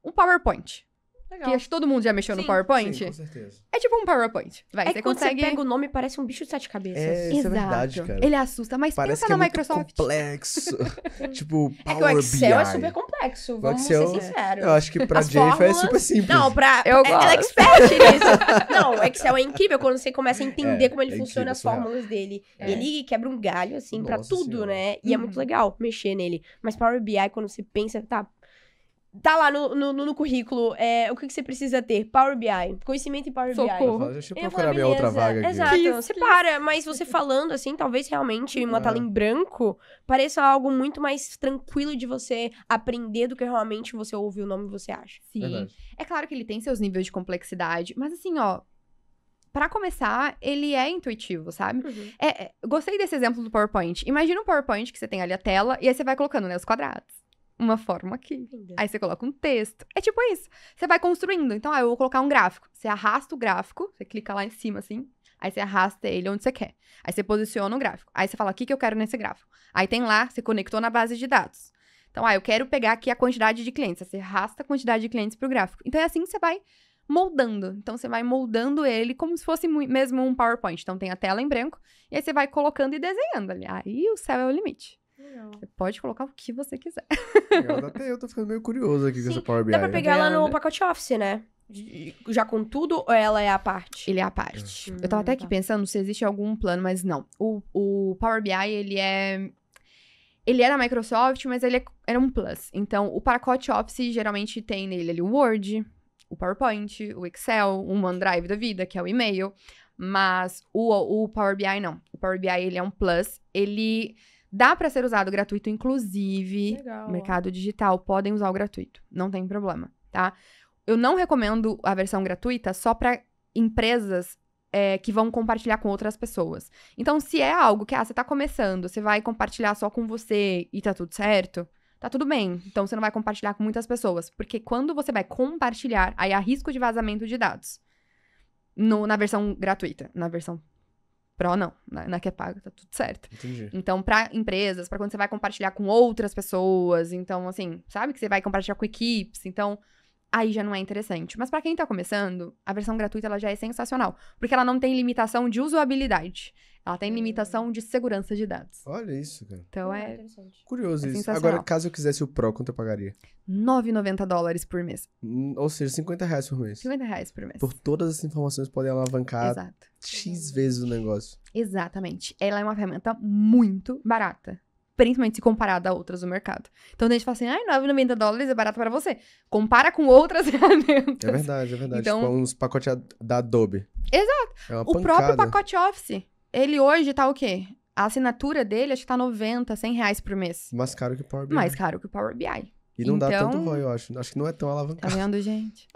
Um PowerPoint. Legal. Que acho que todo mundo já mexeu no PowerPoint. Sim, com certeza. É tipo um PowerPoint. Você quando consegue... você pega o nome, parece um bicho de 7 cabeças. Isso é verdade, cara. Ele assusta, mas parece pensa que na é Microsoft. muito complexo. Tipo, É que Power o Excel BI. é super complexo, O vamos Excel, ser sinceros. Eu acho que pra As Jennifer fórmulas- é super simples. Não, Eu ela é gosto. expert nisso. Não, o Excel é incrível quando você começa a entender como ele é funciona, incrível, as surreal. fórmulas dele. Ele quebra um galho, assim, pra Nossa tudo, Senhora. né? E é muito legal mexer nele. Mas Power BI, quando você pensa, tá, Tá lá no currículo, o que você precisa ter? Power BI, conhecimento em Power BI. Socorro. Deixa eu Eu ia procurar falar, minha outra beleza, vaga aqui. Exato, Que você para, mas você falando assim, talvez realmente uma tela em branco pareça algo muito mais tranquilo de você aprender do que realmente você ouve o nome e você acha. Sim. Verdade. É claro que ele tem seus níveis de complexidade, mas assim, ó, pra começar, ele é intuitivo, sabe? Eu gostei desse exemplo do PowerPoint. Imagina um PowerPoint que você tem ali a tela e aí você vai colocando, né, os quadrados. Uma forma aqui. Aí você coloca um texto. É tipo isso. Você vai construindo. Então, eu vou colocar um gráfico. Você arrasta o gráfico, você clica lá em cima, assim. Aí você arrasta ele onde você quer. Aí você posiciona o gráfico. Aí você fala, o que eu quero nesse gráfico? Aí tem lá, você conectou na base de dados. Então, eu quero pegar aqui a quantidade de clientes. Aí você arrasta a quantidade de clientes pro gráfico. Então, é assim que você vai moldando. Então, você vai moldando ele como se fosse mesmo um PowerPoint. Então, tem a tela em branco. E aí você vai colocando e desenhando ali. Aí o céu é o limite. Legal. Você pode colocar o que você quiser. Até eu tô ficando meio curioso aqui com Sim, essa Power BI. dá pra pegar ela no vendo? pacote Office, né? Já com tudo ou ela é a parte? Ele é a parte. Eu tava até aqui tá. pensando se existe algum plano, mas não. O Power BI, ele é da Microsoft, mas ele era um plus. Então, o pacote Office geralmente tem nele ali o Word, o PowerPoint, o Excel, um OneDrive da vida, que é o e-mail. Mas o Power BI não. O Power BI, ele é um plus. Ele dá pra ser usado gratuito, inclusive. Legal. Mercado digital, podem usar o gratuito. Não tem problema, tá? Eu não recomendo a versão gratuita só pra empresas que vão compartilhar com outras pessoas. Então, se é algo que, você tá começando, você vai compartilhar só com você e tá tudo certo, tá tudo bem. Então, você não vai compartilhar com muitas pessoas. Porque quando você vai compartilhar, aí há risco de vazamento de dados. Na versão gratuita. Na versão Pro, não. Na que é paga, tá tudo certo. Entendi. Então, pra empresas, pra quando você vai compartilhar com outras pessoas, então, assim, sabe que você vai compartilhar com equipes, então, aí já não é interessante. Mas pra quem tá começando, a versão gratuita, ela já é sensacional, porque ela não tem limitação de usabilidade, ela tem limitação de segurança de dados. Olha isso, cara. Então, Interessante. Curioso É isso. sensacional. Agora, caso eu quisesse o Pro, quanto eu pagaria? $9,90 por mês. Ou seja, R$50 por mês. R$50 por mês. Por todas essas informações podem alavancar Exato. X vezes o negócio. Exatamente. Ela é uma ferramenta muito barata. Principalmente se comparada a outras do mercado. Então, a gente fala assim, $9,90 é barato pra você. Compara com outras ferramentas. É verdade, é verdade. Então- Tipo, uns pacotes da Adobe. Exato. É uma O pancada. próprio pacote Office, ele hoje tá o quê? A assinatura dele, acho que tá R$90, R$100 por mês. Mais caro que o Power BI. Mais caro que o Power BI. E não dá Então- tanto ROI, eu acho. Acho que não é tão Tá alavancado. vendo, gente?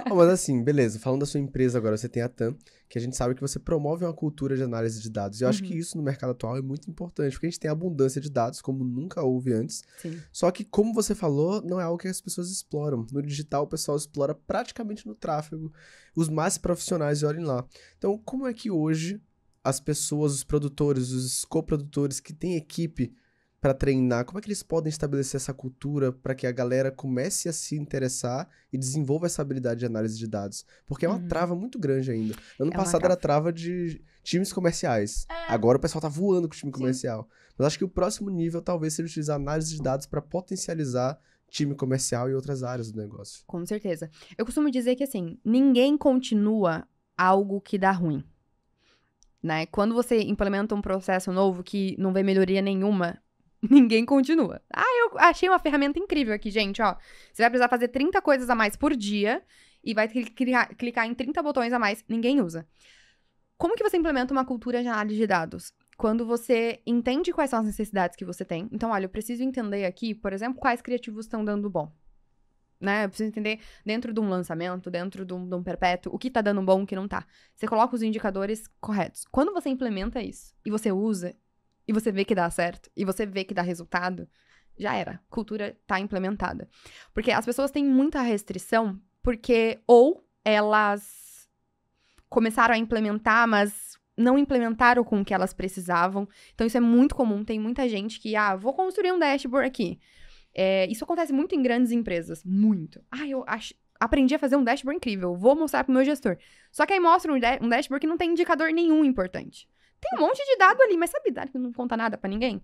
Mas assim, beleza. Falando da sua empresa agora, você tem a TAM, que a gente sabe que você promove uma cultura de análise de dados. E eu acho que isso no mercado atual é muito importante, porque a gente tem abundância de dados, como nunca houve antes. Sim. Só que, como você falou, não é algo que as pessoas exploram. No digital, o pessoal explora praticamente no tráfego. Os mais profissionais olhem lá. Então, como é que hoje as pessoas, os produtores, os coprodutores que têm equipe para treinar, como é que eles podem estabelecer essa cultura para que a galera comece a se interessar e desenvolva essa habilidade de análise de dados? Porque é uma trava muito grande ainda. Ano É uma passado era trava de times comerciais. Agora o pessoal tá voando com o time comercial. Mas acho que o próximo nível talvez seja utilizar análise de dados para potencializar time comercial e outras áreas do negócio. Com certeza. Eu costumo dizer que, assim, ninguém continua algo que dá ruim. Né? Quando você implementa um processo novo que não vê melhoria nenhuma, ninguém continua. Eu achei uma ferramenta incrível aqui, gente, ó. Você vai precisar fazer 30 coisas a mais por dia e vai clicar em 30 botões a mais, ninguém usa. Como que você implementa uma cultura de análise de dados? Quando você entende quais são as necessidades que você tem. Então, olha, eu preciso entender aqui, por exemplo, quais criativos estão dando bom. Né? Eu preciso entender dentro de um lançamento, dentro de um perpétuo, o que tá dando bom e o que não tá. Você coloca os indicadores corretos. Quando você implementa isso e você usa, e você vê que dá certo, e você vê que dá resultado, já era. Cultura tá implementada. Porque as pessoas têm muita restrição, porque ou elas começaram a implementar, mas não implementaram com o que elas precisavam. Então, isso é muito comum. Tem muita gente que, vou construir um dashboard aqui. Isso acontece muito em grandes empresas. Muito. Aprendi a fazer um dashboard incrível. Vou mostrar pro meu gestor. Só que aí mostra um dashboard que não tem indicador nenhum importante. Tem um monte de dado ali, mas sabe dado que não conta nada pra ninguém?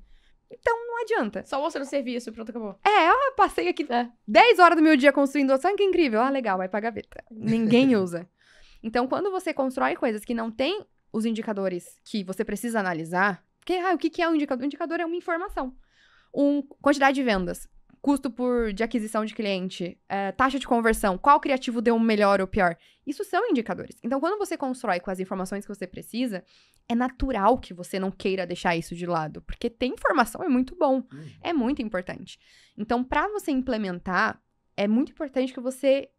Então, não adianta. Só mostrando serviço, pronto, acabou. Passei aqui 10 horas do meu dia construindo. Sabe que incrível? Legal, vai pra gaveta. Ninguém usa. Então, quando você constrói coisas que não tem os indicadores que você precisa analisar... Porque, o que é um indicador? O indicador é uma informação. Quantidade de vendas. custo de aquisição de cliente, taxa de conversão, qual criativo deu melhor ou pior. Isso são indicadores. Então, quando você constrói com as informações que você precisa, é natural que você não queira deixar isso de lado, porque ter informação é muito bom, é muito importante. Então, para você implementar, é muito importante que você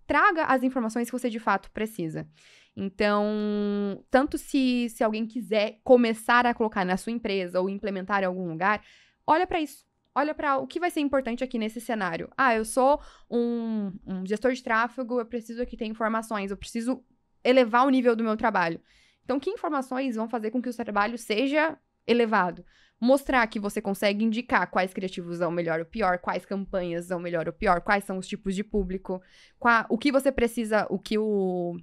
traga as informações que você de fato precisa. Então, tanto se alguém quiser começar a colocar na sua empresa ou implementar em algum lugar, olha para isso. Olha para o que vai ser importante aqui nesse cenário. Eu sou um gestor de tráfego, eu preciso aqui ter informações, eu preciso elevar o nível do meu trabalho. Então, que informações vão fazer com que o seu trabalho seja elevado? Mostrar que você consegue indicar quais criativos dão melhor ou pior, quais campanhas dão melhor ou pior, quais são os tipos de público, o que você precisa, o que o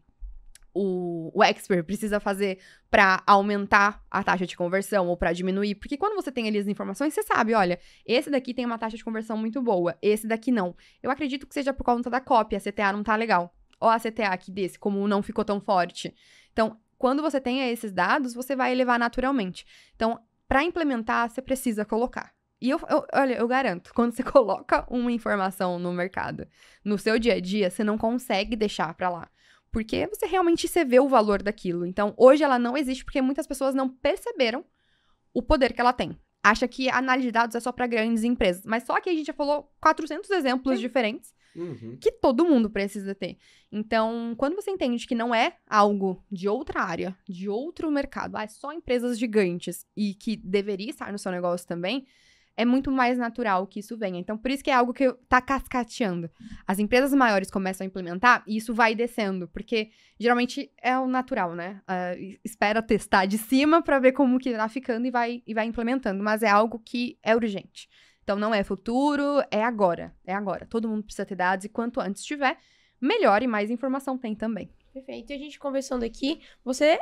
expert precisa fazer para aumentar a taxa de conversão ou para diminuir. Porque quando você tem ali as informações, você sabe, olha, esse daqui tem uma taxa de conversão muito boa, esse daqui não. Eu acredito que seja por conta da cópia, a CTA não tá legal. Ou a CTA aqui desse, como não ficou tão forte. Então, quando você tem esses dados, você vai elevar naturalmente. Então, para implementar, você precisa colocar. E olha, eu garanto, quando você coloca uma informação no mercado, no seu dia a dia, você não consegue deixar para lá. Porque você vê o valor daquilo. Então, hoje ela não existe porque muitas pessoas não perceberam o poder que ela tem. Acha que a análise de dados é só para grandes empresas. Mas só que a gente já falou 400 exemplos diferentes que todo mundo precisa ter. Então, quando você entende que não é algo de outra área, de outro mercado, é só empresas gigantes e que deveria estar no seu negócio também, é muito mais natural que isso venha. Então, por isso que é algo que tá cascateando. As empresas maiores começam a implementar e isso vai descendo, porque geralmente é o natural, né? Espera testar de cima para ver como que tá ficando e vai implementando, mas é algo que é urgente. Então, não é futuro, é agora. É agora. Todo mundo precisa ter dados e quanto antes tiver, melhor e mais informação tem também. Perfeito. E a gente conversando aqui, você...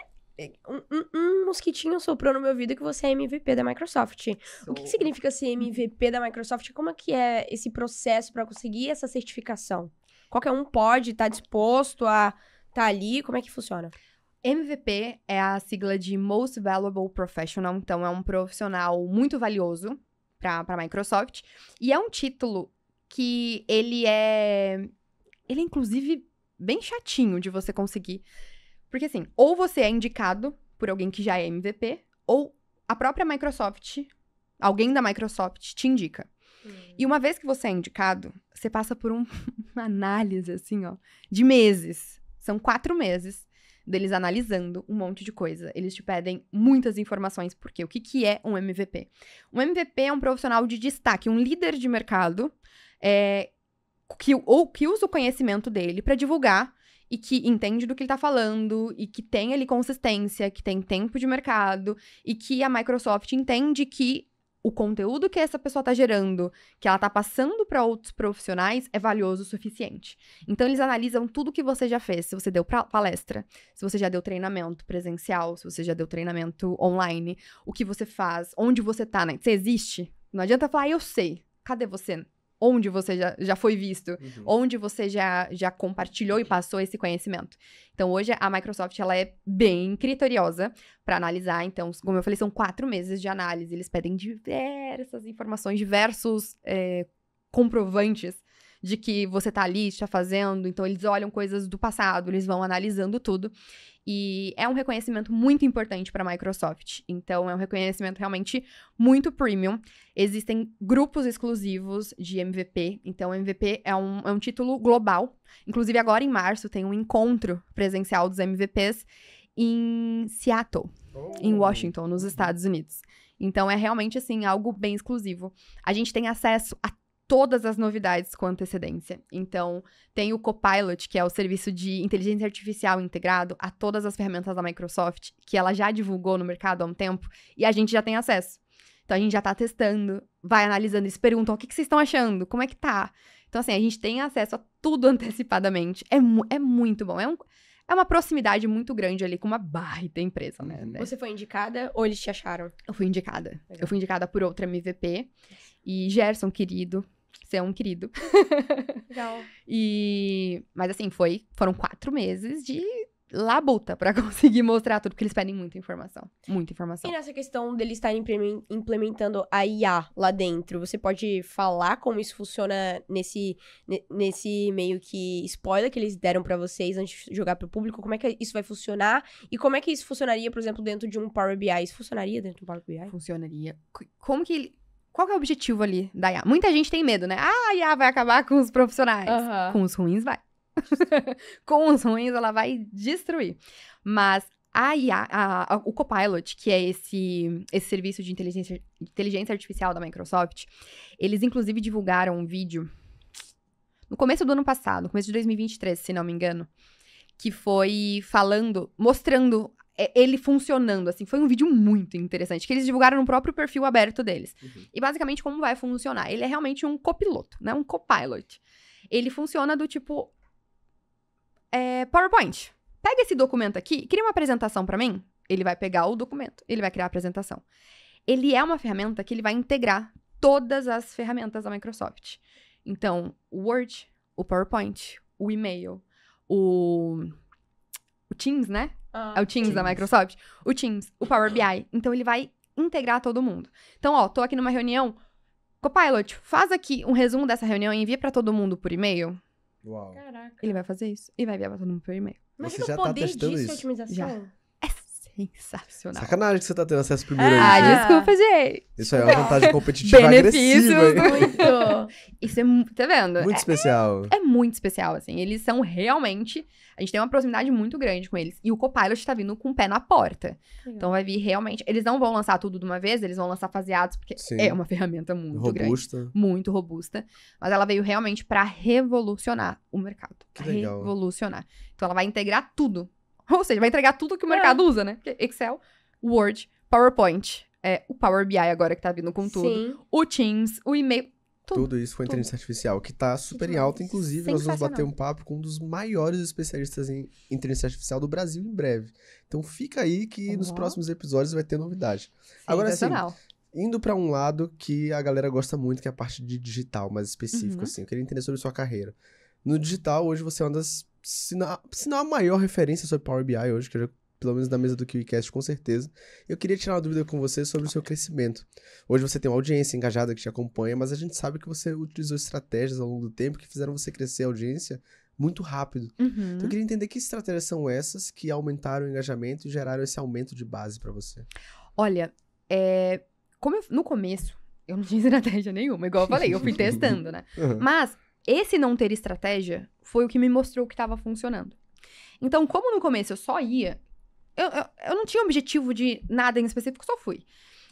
Um mosquitinho soprou no meu ouvido que você é MVP da Microsoft. O que significa ser MVP da Microsoft? Como é que é esse processo para conseguir essa certificação? Qualquer um pode estar disposto a estar ali? Como é que funciona? MVP é a sigla de Most Valuable Professional, então é um profissional muito valioso para a Microsoft. E é um título que ele é inclusive bem chatinho de você conseguir. Porque assim, ou você é indicado por alguém que já é MVP, ou a própria Microsoft, alguém da Microsoft te indica. E uma vez que você é indicado, você passa por uma análise, assim, de meses. São 4 meses deles analisando um monte de coisa. Eles te pedem muitas informações, porque o que é um MVP? Um MVP é um profissional de destaque, um líder de mercado, que usa o conhecimento dele para divulgar e que entende do que ele tá falando, e que tem ali consistência, que tem tempo de mercado, e que a Microsoft entende que o conteúdo que essa pessoa tá gerando, que ela tá passando para outros profissionais, é valioso o suficiente. Então, eles analisam tudo que você já fez, se você deu palestra, se você já deu treinamento presencial, se você já deu treinamento online, o que você faz, onde você tá, né? Você existe? Não adianta falar, eu sei. Cadê você? Onde você já foi visto, onde você já compartilhou e passou esse conhecimento. Então, hoje, a Microsoft ela é bem criteriosa para analisar. Então, como eu falei, são 4 meses de análise. Eles pedem diversas informações, diversos comprovantes de que você tá ali, está fazendo. Então, eles olham coisas do passado, eles vão analisando tudo. E é um reconhecimento muito importante para a Microsoft. Então, é um reconhecimento realmente muito premium. Existem grupos exclusivos de MVP. Então, MVP é um título global. Inclusive, agora em março, tem um encontro presencial dos MVPs em Seattle, em Washington, nos Estados Unidos. Então, é realmente, assim, algo bem exclusivo. A gente tem acesso a todas as novidades com antecedência. Então, tem o Copilot, que é o serviço de inteligência artificial integrado a todas as ferramentas da Microsoft, que ela já divulgou no mercado há um tempo, e a gente já tem acesso. Então, a gente já tá testando, vai analisando, eles perguntam, o que vocês estão achando? Como é que tá? Então, assim, a gente tem acesso a tudo antecipadamente. É muito bom. É uma proximidade muito grande ali com uma baita empresa, né? Você foi indicada ou eles te acharam? Eu fui indicada. Legal. Eu fui indicada por outra MVP. E Gerson, querido, você é um querido. Legal. Mas assim, foram 4 meses de labuta pra conseguir mostrar tudo, porque eles pedem muita informação. Muita informação. E nessa questão deles estarem implementando a IA lá dentro, você pode falar como isso funciona nesse meio que spoiler que eles deram pra vocês antes de jogar pro público? Como é que isso vai funcionar? E como é que isso funcionaria, por exemplo, dentro de um Power BI? Isso funcionaria dentro de um Power BI? Funcionaria. Como que... Qual que é o objetivo ali da IA? Muita gente tem medo, né? Ah, a IA vai acabar com os profissionais. Aham. Com os ruins, vai. Com os ruins, ela vai destruir. Mas a IA, o Copilot, que é esse serviço de inteligência artificial da Microsoft, eles inclusive divulgaram um vídeo no começo do ano passado, no começo de 2023, se não me engano, que foi mostrando ele funcionando, assim. Foi um vídeo muito interessante, que eles divulgaram no próprio perfil aberto deles. Uhum. E basicamente como vai funcionar? Ele é realmente um copiloto, né? Um copilot. Ele funciona do tipo... PowerPoint. Pega esse documento aqui, cria uma apresentação pra mim. Ele vai pegar o documento, ele vai criar a apresentação. Ele é uma ferramenta que ele vai integrar todas as ferramentas da Microsoft. Então, o Word, o PowerPoint, o e-mail, o Teams, né? É o Teams da Microsoft. O Teams, o Power BI. Então, ele vai integrar todo mundo. Então, ó, tô aqui numa reunião. Copilot, faz aqui um resumo dessa reunião e envia pra todo mundo por e-mail. Uau. Caraca. Ele vai fazer isso e vai enviar pra todo mundo por e-mail. Imagina Você já o tá poder testando disso, isso? otimização. Já. É sensacional. Sacanagem que você tá tendo acesso primeiro a Ah, isso. desculpa, gente. Isso aí é uma vantagem competitiva Benefícios agressiva. hein? Muito. Isso tá vendo? Muito especial. É muito especial, assim. Eles são realmente... A gente tem uma proximidade muito grande com eles. E o Copilot tá vindo com o pé na porta. Então vai vir realmente... Eles não vão lançar tudo de uma vez, eles vão lançar faseados, porque Sim. é uma ferramenta muito grande. Robusta. Muito robusta. Mas ela veio realmente pra revolucionar o mercado. Que legal. Revolucionar. Então ela vai integrar tudo. Ou seja, vai entregar tudo que o mercado usa, né? Porque Excel, Word, PowerPoint, o Power BI agora que tá vindo com tudo. Sim. O Teams, o e-mail. Tudo isso com a inteligência artificial, que tá super em alta. Inclusive, nós vamos bater um papo com um dos maiores especialistas em inteligência artificial do Brasil em breve. Então fica aí que nos próximos episódios vai ter novidade. Agora sim, Sensacional. indo pra um lado que a galera gosta muito, que é a parte de digital, mais específico, Uhum. assim. Eu queria entender sobre sua carreira. No digital, hoje você é uma das, se não a maior referência sobre Power BI hoje, que eu já, pelo menos na mesa do KiwiCast, com certeza. Eu queria tirar uma dúvida com você sobre o seu crescimento. Hoje você tem uma audiência engajada que te acompanha, mas a gente sabe que você utilizou estratégias ao longo do tempo que fizeram você crescer a audiência muito rápido. Uhum. Então eu queria entender que estratégias são essas que aumentaram o engajamento e geraram esse aumento de base pra você. Olha, no começo, eu não tinha estratégia nenhuma, igual eu falei, eu fui testando, né? Uhum. Mas esse não ter estratégia foi o que me mostrou que estava funcionando. Então, como no começo eu só ia, eu não tinha objetivo de nada em específico, só fui.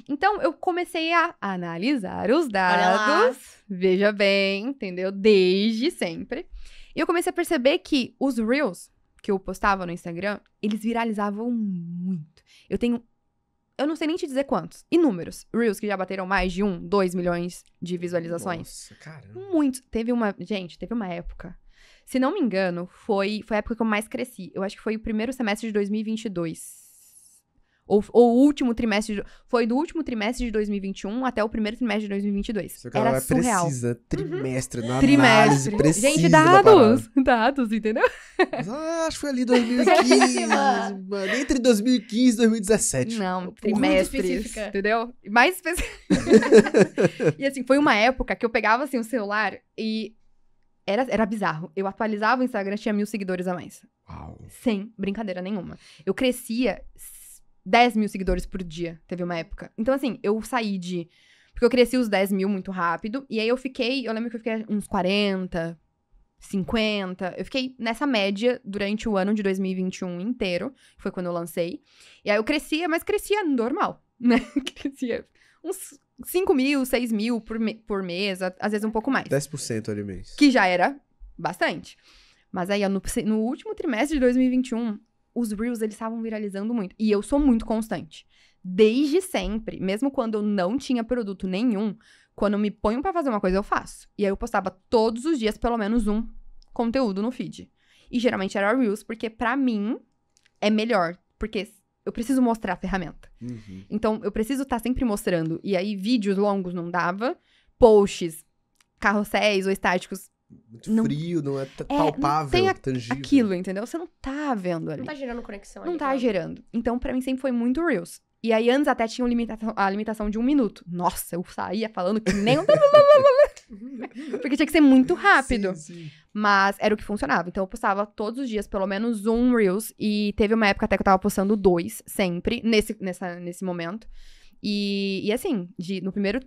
Então, eu comecei a analisar os dados, veja bem, entendeu? Desde sempre. E eu comecei a perceber que os Reels que eu postava no Instagram, eles viralizavam muito. Eu não sei nem te dizer quantos. Inúmeros. Reels que já bateram mais de 2 milhões de visualizações. Nossa, caramba. Muito. Teve uma época. Se não me engano, foi a época que eu mais cresci. Eu acho que foi o primeiro semestre de 2022. Ou o último trimestre. Foi do último trimestre de 2021 até o primeiro trimestre de 2022. Seu canal Era é surreal. precisa, trimestre, na análise Trimestre. precisa Gente, da dados. parada. Dados, entendeu? Mas, acho que foi ali 2015, mano, entre 2015 e 2017. Não, Muito trimestres, específica. entendeu? Mais específico. E assim, foi uma época que eu pegava assim o celular e era bizarro. Eu atualizava o Instagram, tinha 1.000 seguidores a mais. Uau. Sem brincadeira nenhuma. Eu crescia 10 mil seguidores por dia, teve uma época. Então assim, eu saí de... Porque eu cresci os 10 mil muito rápido, e aí eu lembro que eu fiquei uns 40... 50, eu fiquei nessa média durante o ano de 2021 inteiro, foi quando eu lancei. E aí eu crescia, mas crescia normal, né? Crescia uns 5 mil, 6 mil por mês, às vezes um pouco mais. 10% ali mês. Que já era bastante. Mas aí, no último trimestre de 2021, os Reels, eles estavam viralizando muito. E eu sou muito constante. Desde sempre, mesmo quando eu não tinha produto nenhum, quando eu me ponho pra fazer uma coisa, eu faço. E aí eu postava todos os dias, pelo menos um conteúdo no feed. E geralmente era Reels, porque pra mim é melhor. Porque eu preciso mostrar a ferramenta. Uhum. Então, eu preciso estar sempre mostrando. E aí, vídeos longos não dava. Posts, carrosséis ou estáticos, Muito frio, não é palpável, tem tangível. aquilo, entendeu? Você não tá vendo ali. Não tá gerando conexão Não ali, tá claro. gerando. Então, pra mim, sempre foi muito Reels. E aí, antes até tinha a limitação de 1 minuto. Nossa, eu saía falando que nem... Porque tinha que ser muito rápido. Sim. Mas era o que funcionava. Então, eu postava todos os dias, pelo menos um Reels. E teve uma época até que eu tava postando 2, sempre, nesse momento. E assim,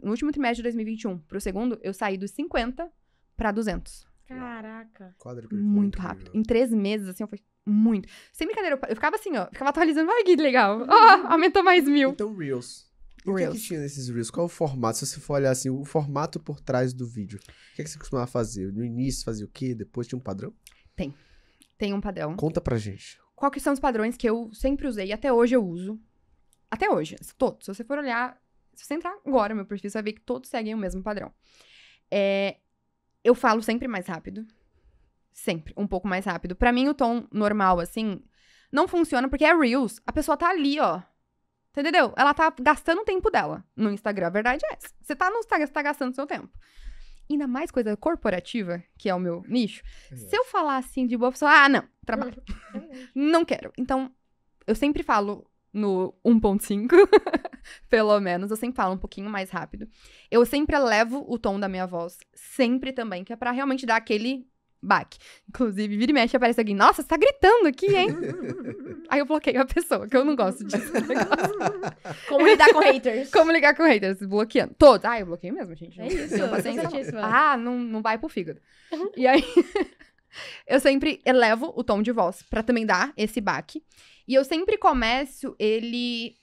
no último trimestre de 2021 pro segundo, eu saí dos 50 pra 200. Caraca. Quadruplicou, Muito incrível. rápido. Em 3 meses, assim, foi muito. Sem brincadeira, eu ficava assim, ó. Ficava atualizando. Ai, que legal. Ó, aumentou mais 1000. Então, Reels. E o que Reels. tinha nesses Reels? Qual é o formato? Se você for olhar assim, o formato por trás do vídeo. O que você costumava fazer? No início fazia o quê? Depois tinha um padrão? Tem um padrão. Conta pra gente. Qual que são os padrões que eu sempre usei e até hoje eu uso? Até hoje, todos. Se você for olhar, se você entrar agora no meu perfil, você vai ver que todos seguem o mesmo padrão. Eu falo sempre mais rápido. Sempre, um pouco mais rápido. Pra mim, o tom normal, assim, não funciona porque é Reels. A pessoa tá ali, ó. Entendeu? Ela tá gastando o tempo dela no Instagram. A verdade é essa. Você tá no Instagram, você tá gastando seu tempo. Ainda mais coisa corporativa, que é o meu nicho. Se eu falar assim de boa, a pessoa, não, trabalho. Não quero. Então, eu sempre falo no 1.5, pelo menos. Eu sempre falo um pouquinho mais rápido. Eu sempre elevo o tom da minha voz. Sempre também, que é pra realmente dar aquele baque. Inclusive, vira e mexe, aparece alguém. Nossa, você tá gritando aqui, hein? Aí eu bloqueio a pessoa, que eu não gosto disso. Como lidar com haters. Como ligar com haters? Bloqueando. Todos. Ah, eu bloqueio mesmo, gente. É isso, Não, paciência, não. certíssima. Não vai pro fígado. E aí, eu sempre elevo o tom de voz pra também dar esse baque. E eu sempre começo ele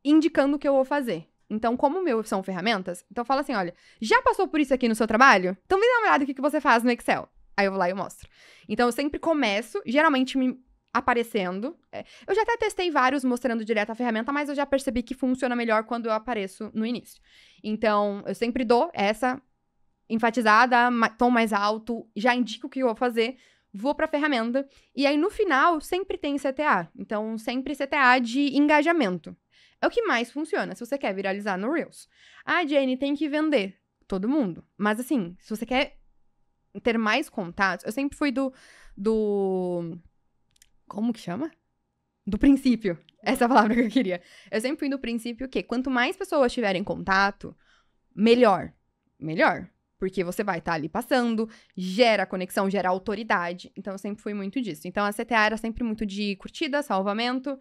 indicando o que eu vou fazer. Então, como o meu são ferramentas, então eu falo assim, olha, já passou por isso aqui no seu trabalho? Então vem dar uma olhada no que você faz no Excel. Aí eu vou lá e eu mostro. Então, eu sempre começo, geralmente me aparecendo. Eu já até testei vários mostrando direto a ferramenta, mas eu já percebi que funciona melhor quando eu apareço no início. Então, eu sempre dou essa enfatizada, tom mais alto, já indico o que eu vou fazer, vou pra ferramenta. E aí, no final, sempre tem CTA. Então, sempre CTA de engajamento. É o que mais funciona, se você quer viralizar no Reels. Ah, Jane, tem que vender. Todo mundo. Mas, assim, se você quer ter mais contatos, eu sempre fui do como que chama? Do princípio. Essa é a palavra que eu queria. Eu sempre fui do princípio que quanto mais pessoas tiverem contato, melhor. Melhor. Porque você vai estar ali passando, gera conexão, gera autoridade. Então, eu sempre fui muito disso. Então, a CTA era sempre muito de curtida, salvamento.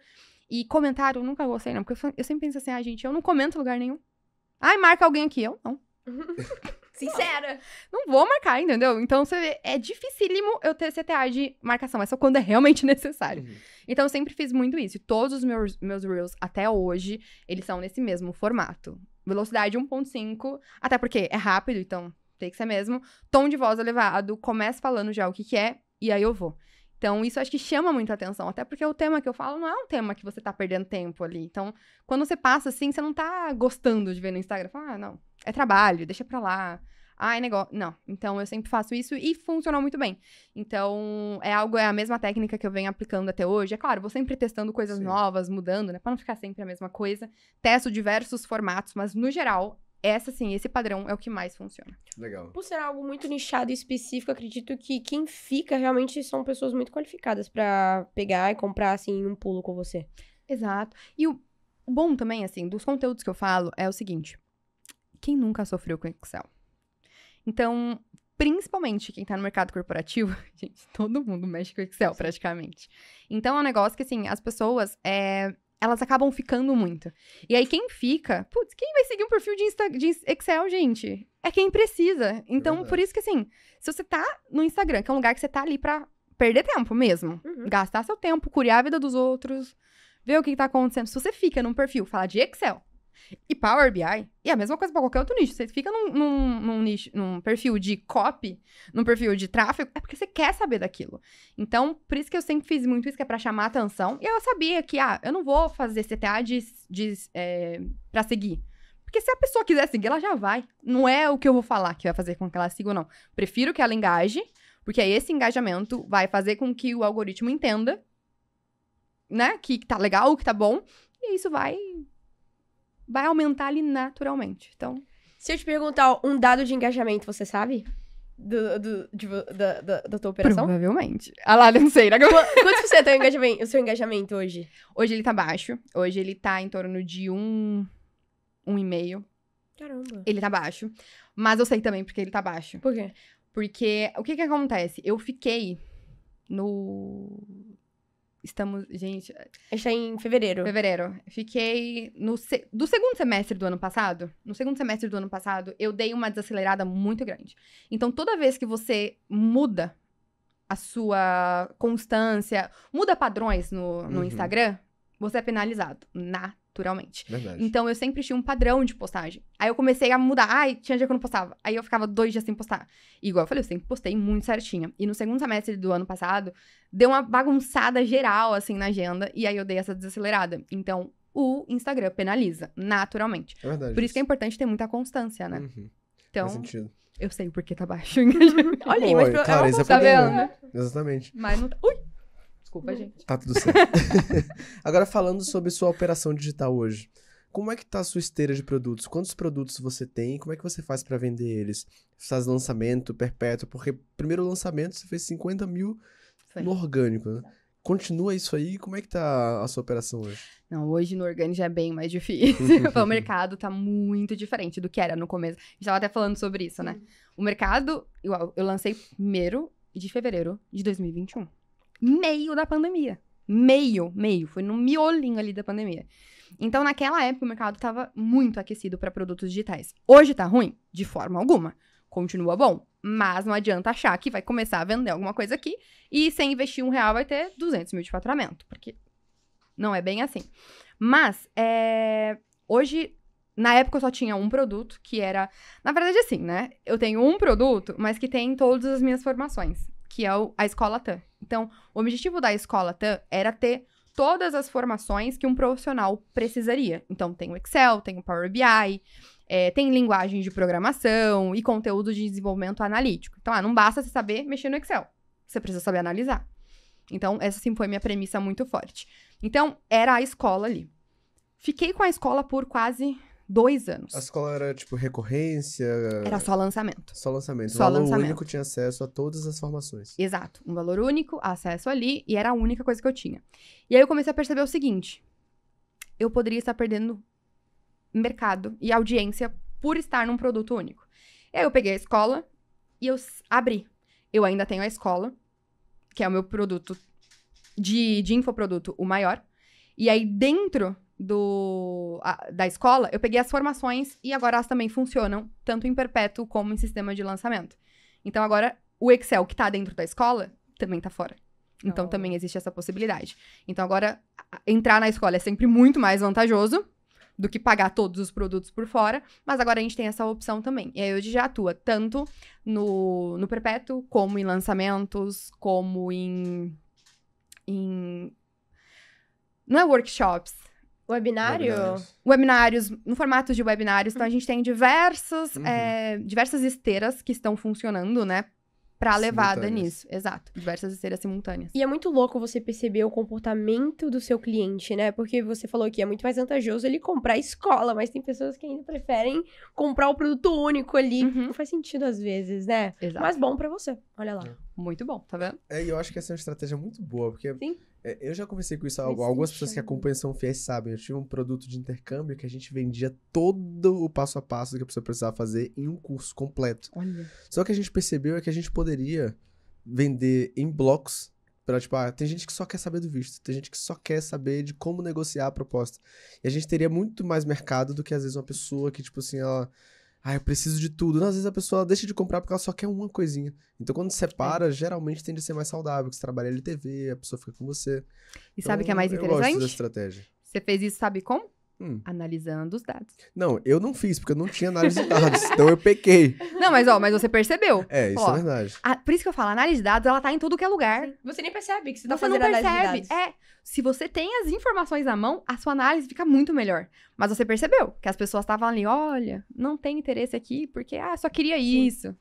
E comentário, eu nunca gostei, não. Porque eu sempre penso assim, gente, eu não comento em lugar nenhum. Ai, marca alguém aqui. Eu não. Sincera. Não vou marcar, entendeu? Então, você vê, é dificílimo eu ter CTA de marcação. É só quando é realmente necessário. Então, eu sempre fiz muito isso. E todos os meus Reels, até hoje, eles são nesse mesmo formato. Velocidade 1.5, até porque é rápido, então tem que ser mesmo. Tom de voz elevado, começo falando já o que é, e aí eu vou. Então, isso acho que chama muita atenção. Até porque o tema que eu falo não é um tema que você tá perdendo tempo ali. Então, quando você passa assim, você não tá gostando de ver no Instagram. Fala, não, é trabalho, deixa pra lá. É negócio. Não. Então, eu sempre faço isso e funcionou muito bem. Então, é a mesma técnica que eu venho aplicando até hoje. É claro, vou sempre testando coisas novas, mudando, né? Pra não ficar sempre a mesma coisa. Testo diversos formatos, mas no geral, esse padrão é o que mais funciona. Legal. Por ser algo muito nichado e específico, acredito que quem fica realmente são pessoas muito qualificadas pra pegar e comprar, assim, um pulo com você. Exato. E o bom também, assim, dos conteúdos que eu falo é o seguinte. Quem nunca sofreu com Excel? Então, principalmente quem tá no mercado corporativo, gente, todo mundo mexe com Excel, praticamente. Então, é um negócio que, assim, as pessoas, elas acabam ficando muito. E aí, quem fica... Putz, quem vai seguir um perfil de Excel, gente? É quem precisa. Então, por isso que, assim, se você tá no Instagram, que é um lugar que você tá ali pra perder tempo mesmo, gastar seu tempo, curiar a vida dos outros, ver o que tá acontecendo. Se você fica num perfil, fala de Excel e Power BI, e a mesma coisa pra qualquer outro nicho. Você fica num nicho, num perfil de copy, num perfil de tráfego, é porque você quer saber daquilo. Então, por isso que eu sempre fiz muito isso, que é pra chamar atenção. E eu sabia que, eu não vou fazer CTA pra seguir. Porque se a pessoa quiser seguir, ela já vai. Não é o que eu vou falar que vai fazer com que ela siga ou não. Prefiro que ela engaje, porque aí esse engajamento vai fazer com que o algoritmo entenda, né, que tá legal, que tá bom, e isso vai aumentar ali naturalmente. Então, Se eu te perguntar um dado de engajamento, você sabe? da tua operação? Provavelmente. Ah lá, não sei. Quantos por cento é o seu engajamento hoje? Hoje ele tá baixo. Hoje ele tá em torno de 1,5. Caramba. Ele tá baixo. Mas eu sei também porque ele tá baixo. Por quê? Porque o que acontece? Eu fiquei Gente, A gente tá em fevereiro. Fiquei do segundo semestre do ano passado. No segundo semestre do ano passado, eu dei uma desacelerada muito grande. Então, toda vez que você muda a sua constância, muda padrões no Instagram, você é penalizado, naturalmente. Verdade. Então, eu sempre tinha um padrão de postagem. Aí, eu comecei a mudar. Ai, tinha dia que eu não postava. Aí, eu ficava 2 dias sem postar. Igual eu falei, eu sempre postei muito certinho. E no segundo semestre do ano passado, deu uma bagunçada geral, assim, na agenda. E aí, eu dei essa desacelerada. Então, o Instagram penaliza, naturalmente. É verdade. Por isso que é importante ter muita constância, né? Então, Faz sentido. eu sei o porquê tá baixo o engajamento. Olha aí, Bom, mas claro, esse é o tá problema. vendo? Exatamente. Mas não tá... Ui! Desculpa, gente. Tá tudo certo. Agora, falando sobre sua operação digital hoje. Como é que tá a sua esteira de produtos? Quantos produtos você tem? Como é que você faz pra vender eles? Você faz lançamento perpétuo? Porque primeiro lançamento você fez 50 mil Foi. no orgânico, né? Continua isso aí? Como é que tá a sua operação hoje? Não, hoje no orgânico já é bem mais difícil. O mercado tá muito diferente do que era no começo. A gente tava até falando sobre isso, né? O mercado, eu lancei 1º de fevereiro de 2021. Meio da pandemia. Meio. Foi no miolinho ali da pandemia. Então, naquela época, o mercado tava muito aquecido para produtos digitais. Hoje tá ruim? De forma alguma. Continua bom. Mas não adianta achar que vai começar a vender alguma coisa aqui e sem investir R$1 vai ter 200 mil de faturamento. Porque não é bem assim. Mas, hoje, na época eu só tinha um produto que era... Na verdade, assim, né? Eu tenho um produto, mas que tem todas as minhas formações, que é a Escola TAM. Então, o objetivo da Escola TAM era ter todas as formações que um profissional precisaria. Então, tem o Excel, tem o Power BI, tem linguagem de programação e conteúdo de desenvolvimento analítico. Então, não basta você saber mexer no Excel. Você precisa saber analisar. Então, essa sim foi minha premissa muito forte. Então, era a escola ali. Fiquei com a escola por quase 2 anos. A escola era, tipo, recorrência? Era só lançamento. Só lançamento. Só O valor lançamento. único tinha acesso a todas as formações. Exato. Um valor único, acesso ali, e era a única coisa que eu tinha. E aí eu comecei a perceber o seguinte. Eu poderia estar perdendo mercado e audiência por estar num produto único. E aí eu peguei a escola e eu abri. Eu ainda tenho a escola, que é o meu produto de infoproduto, o maior. E aí dentro da escola, eu peguei as formações e agora elas também funcionam, tanto em perpétuo como em sistema de lançamento. Então, agora, o Excel que tá dentro da escola também tá fora. Então, também existe essa possibilidade. Então, agora, entrar na escola é sempre muito mais vantajoso do que pagar todos os produtos por fora, mas agora a gente tem essa opção também. E aí, hoje já atua tanto no perpétuo, como em lançamentos, como em não é workshops, Webinários, no formato de webinários. Então, a gente tem diversas esteiras que estão funcionando, né? Pra levada nisso. Exato. Diversas esteiras simultâneas. E é muito louco você perceber o comportamento do seu cliente, né? Porque você falou que é muito mais vantajoso ele comprar a escola, mas tem pessoas que ainda preferem comprar o produto único ali. Não faz sentido às vezes, né? Exato. Mas bom pra você. Olha lá. Muito bom, tá vendo? E eu acho que essa é uma estratégia muito boa, porque... Sim. Eu já conversei com isso, Faz algumas pessoas que sentido. acompanham São Fiéis sabem. Eu tive um produto de intercâmbio que a gente vendia todo o passo a passo que a pessoa precisava fazer em um curso completo. Olha. Só que a gente percebeu é que a gente poderia vender em blocos pra, tipo, tem gente que só quer saber do visto, tem gente que só quer saber de como negociar a proposta. E a gente teria muito mais mercado do que, às vezes, uma pessoa que, tipo assim, ela... eu preciso de tudo. Não, às vezes a pessoa deixa de comprar porque ela só quer uma coisinha. Então, quando separa, geralmente tende a ser mais saudável, que você trabalha LTV, a pessoa fica com você. E sabe o que é mais Eu gosto interessante? dessa estratégia. Você fez isso, sabe como? Analisando os dados. Não, eu não fiz, porque eu não tinha análise de dados. Então, eu pequei. Não, mas você percebeu. Isso é verdade. Por isso que eu falo, a análise de dados, ela tá em tudo que é lugar. Você nem percebe que você tá Você não fazendo análise de percebe. dados. Se você tem as informações à mão, a sua análise fica muito melhor. Mas você percebeu que as pessoas estavam ali, olha, não tem interesse aqui porque, só queria isso.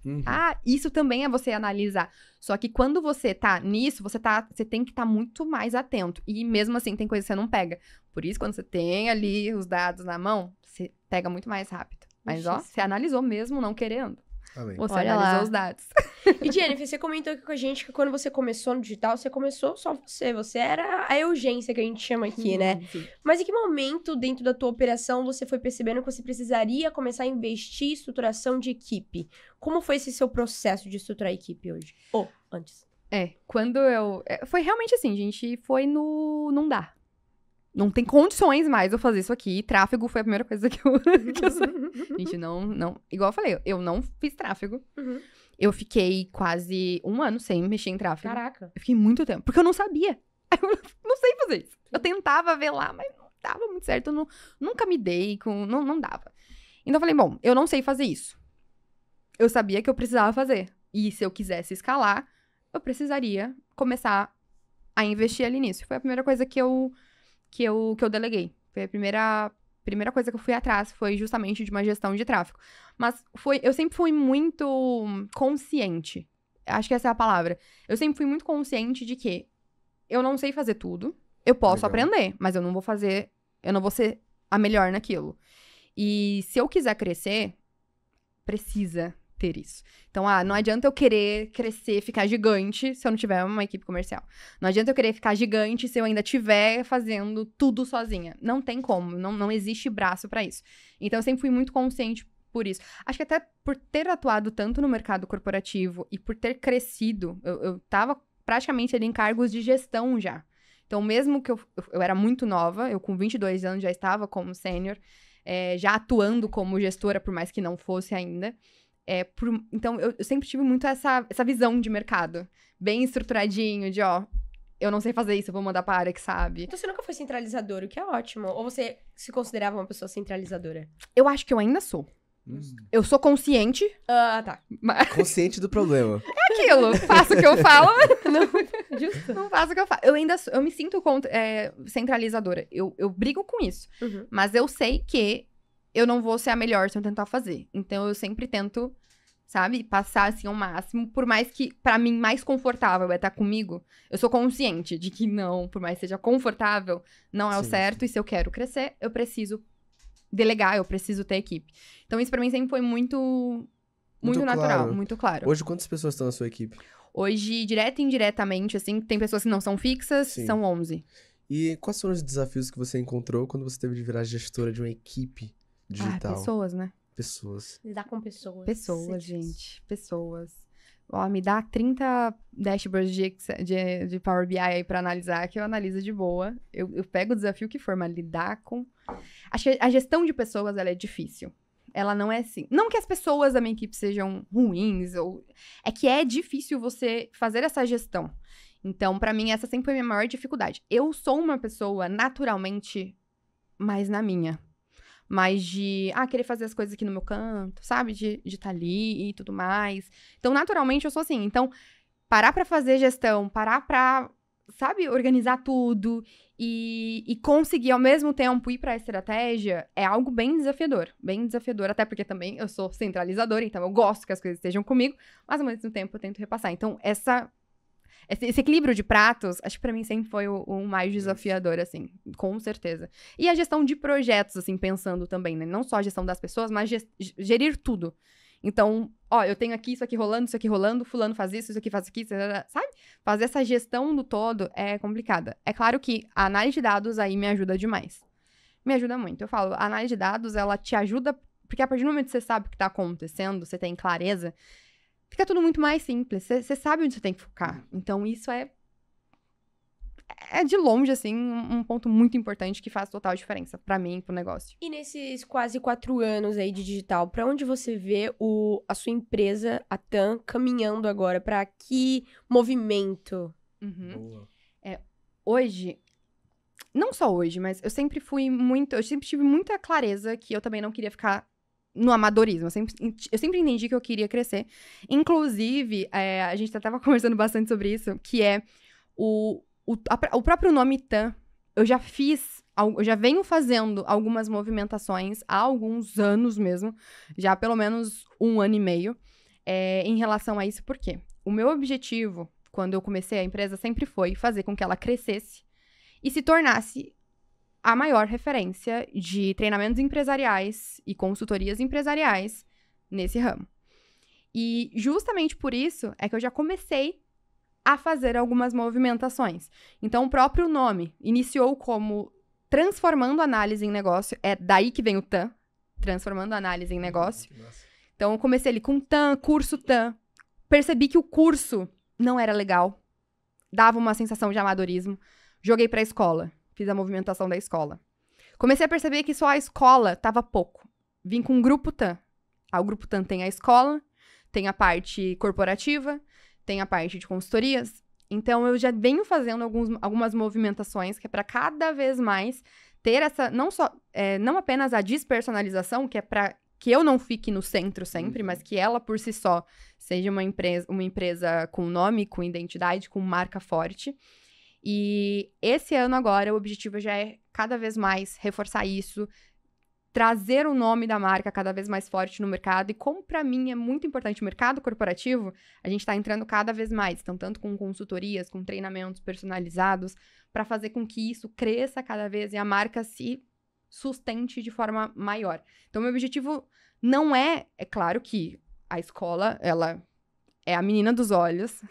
Isso também é você analisar. Só que quando você tá nisso, você tem que estar muito mais atento. E mesmo assim, tem coisa que você não pega. Por isso, quando você tem ali os dados na mão, você pega muito mais rápido. Mas, você analisou mesmo não querendo. Amém. Você Olha analisou lá. os dados. E Jennifer, você comentou aqui com a gente que quando você começou no digital, você começou só você. Você era a urgência que a gente chama aqui, né? Sim. Mas em que momento, dentro da tua operação, você foi percebendo que você precisaria começar a investir em estruturação de equipe? Como foi esse seu processo de estruturar a equipe hoje? Ou antes? Quando eu... Foi realmente assim, gente, foi no... Não dá. Não tem condições mais de eu fazer isso aqui. Tráfego foi a primeira coisa que eu... Gente, não... Igual eu falei, eu não fiz tráfego. Uhum. Eu fiquei quase 1 ano sem mexer em tráfego. Caraca. Eu fiquei muito tempo, porque eu não sabia. Eu não sei fazer isso. Eu tentava ver lá, mas não dava muito certo. Eu nunca me dei com... Não dava. Então eu falei, bom, eu não sei fazer isso. Eu sabia que eu precisava fazer. E se eu quisesse escalar, eu precisaria começar a investir ali nisso. Foi a primeira coisa que eu deleguei. Foi a primeira coisa que eu fui atrás, foi justamente de uma gestão de tráfego. Mas eu sempre fui muito consciente. Acho que essa é a palavra. Eu sempre fui muito consciente de que eu não sei fazer tudo. Eu posso Legal. aprender, mas eu não vou ser a melhor naquilo. E se eu quiser crescer, precisa ter isso. Então, não adianta eu querer crescer, ficar gigante, se eu não tiver uma equipe comercial. Não adianta eu querer ficar gigante se eu ainda estiver fazendo tudo sozinha. Não tem como, não existe braço pra isso. Então, eu sempre fui muito consciente por isso. Acho que até por ter atuado tanto no mercado corporativo e por ter crescido, eu tava praticamente ali em cargos de gestão já. Então, mesmo que eu era muito nova, eu com 22 anos já estava como sênior, já atuando como gestora, por mais que não fosse ainda. Então, eu sempre tive muito essa visão de mercado. Bem estruturadinho, de, eu não sei fazer isso, eu vou mandar pra área que sabe. Então você nunca foi centralizador, o que é ótimo. Ou você se considerava uma pessoa centralizadora? Eu acho que eu ainda sou. Eu sou consciente, Ah, tá. mas Consciente do problema. é aquilo. Faço o que eu falo, Não, justo. não faço o que eu falo. Eu me sinto centralizadora. Eu brigo com isso. Uhum. Mas eu sei que eu não vou ser a melhor se eu tentar fazer. Então, eu sempre tento, sabe, passar, assim, ao máximo. Por mais que, pra mim, mais confortável é estar comigo, eu sou consciente de que não, por mais que seja confortável, não é o Sim, certo. sim. E se eu quero crescer, eu preciso delegar, eu preciso ter equipe. Então, isso pra mim sempre foi muito natural, claro. muito claro. Hoje, quantas pessoas estão na sua equipe? Hoje, direta e indiretamente, assim, tem pessoas que não são fixas, Sim. são 11. E quais foram os desafios que você encontrou quando você teve de virar gestora de uma equipe digital? Pessoas, né? Pessoas. Lidar com pessoas. Pessoas, Isso é difícil. gente. Pessoas. Me dá 30 dashboards de Power BI aí pra analisar, que eu analiso de boa. Eu pego o desafio que for, mas lidar com... Acho que a gestão de pessoas, ela é difícil. Ela não é assim. Não que as pessoas da minha equipe sejam ruins, é que é difícil você fazer essa gestão. Então, pra mim, essa sempre foi a minha maior dificuldade. Eu sou uma pessoa naturalmente mais na minha. Mais de, querer fazer as coisas aqui no meu canto, sabe? De estar ali e tudo mais. Então, naturalmente, eu sou assim. Então, parar pra fazer gestão, parar pra, sabe, organizar tudo e conseguir, ao mesmo tempo, ir pra estratégia, é algo bem desafiador. Bem desafiador, até porque também eu sou centralizadora, então eu gosto que as coisas estejam comigo, mas, ao mesmo tempo, eu tento repassar. Então, esse equilíbrio de pratos, acho que pra mim sempre foi o mais desafiador, assim, com certeza. E a gestão de projetos, assim, pensando também, né? Não só a gestão das pessoas, mas gerir tudo. Então, eu tenho aqui isso aqui rolando, fulano faz isso aqui faz aqui, sabe? Fazer essa gestão do todo é complicada. É claro que a análise de dados aí me ajuda demais. Me ajuda muito. Eu falo, a análise de dados, ela te ajuda, porque a partir do momento que você sabe o que tá acontecendo, você tem clareza, fica tudo muito mais simples. Você sabe onde você tem que focar. Então, isso é de longe, assim, um ponto muito importante que faz total diferença pra mim e pro negócio. E nesses quase 4 anos aí de digital, pra onde você vê a sua empresa, a TAM, caminhando agora? Pra que movimento? Boa. Hoje, não só hoje, mas eu sempre tive muita clareza que eu também não queria ficar no amadorismo. Eu sempre entendi que eu queria crescer. Inclusive, a gente tava conversando bastante sobre isso, que é o próprio nome TAM. Eu já venho fazendo algumas movimentações há alguns anos mesmo, já há pelo menos 1 ano e meio, em relação a isso. Por quê? O meu objetivo, quando eu comecei a empresa, sempre foi fazer com que ela crescesse e se tornasse a maior referência de treinamentos empresariais e consultorias empresariais nesse ramo. E justamente por isso é que eu já comecei a fazer algumas movimentações. Então, o próprio nome iniciou como transformando análise em negócio. É daí que vem o TAM, transformando análise em negócio. Então, eu comecei ali com TAM, curso TAM. Percebi que o curso não era legal. Dava uma sensação de amadorismo. Joguei pra escola. Fiz a movimentação da escola. Comecei a perceber que só a escola tava pouco. Vim com o grupo TAM. O grupo TAM tem a escola, tem a parte corporativa, tem a parte de consultorias. Então, eu já venho fazendo algumas movimentações que é para cada vez mais ter essa, não apenas a despersonalização, que é para que eu não fique no centro sempre, mas que ela, por si só, seja uma empresa com nome, com identidade, com marca forte. E esse ano agora, o objetivo já é cada vez mais reforçar isso, trazer o nome da marca cada vez mais forte no mercado. E como para mim é muito importante o mercado corporativo, a gente está entrando cada vez mais. Então, tanto com consultorias, com treinamentos personalizados, para fazer com que isso cresça cada vez e a marca se sustente de forma maior. Então, meu objetivo não é claro que a escola, ela é a menina dos olhos,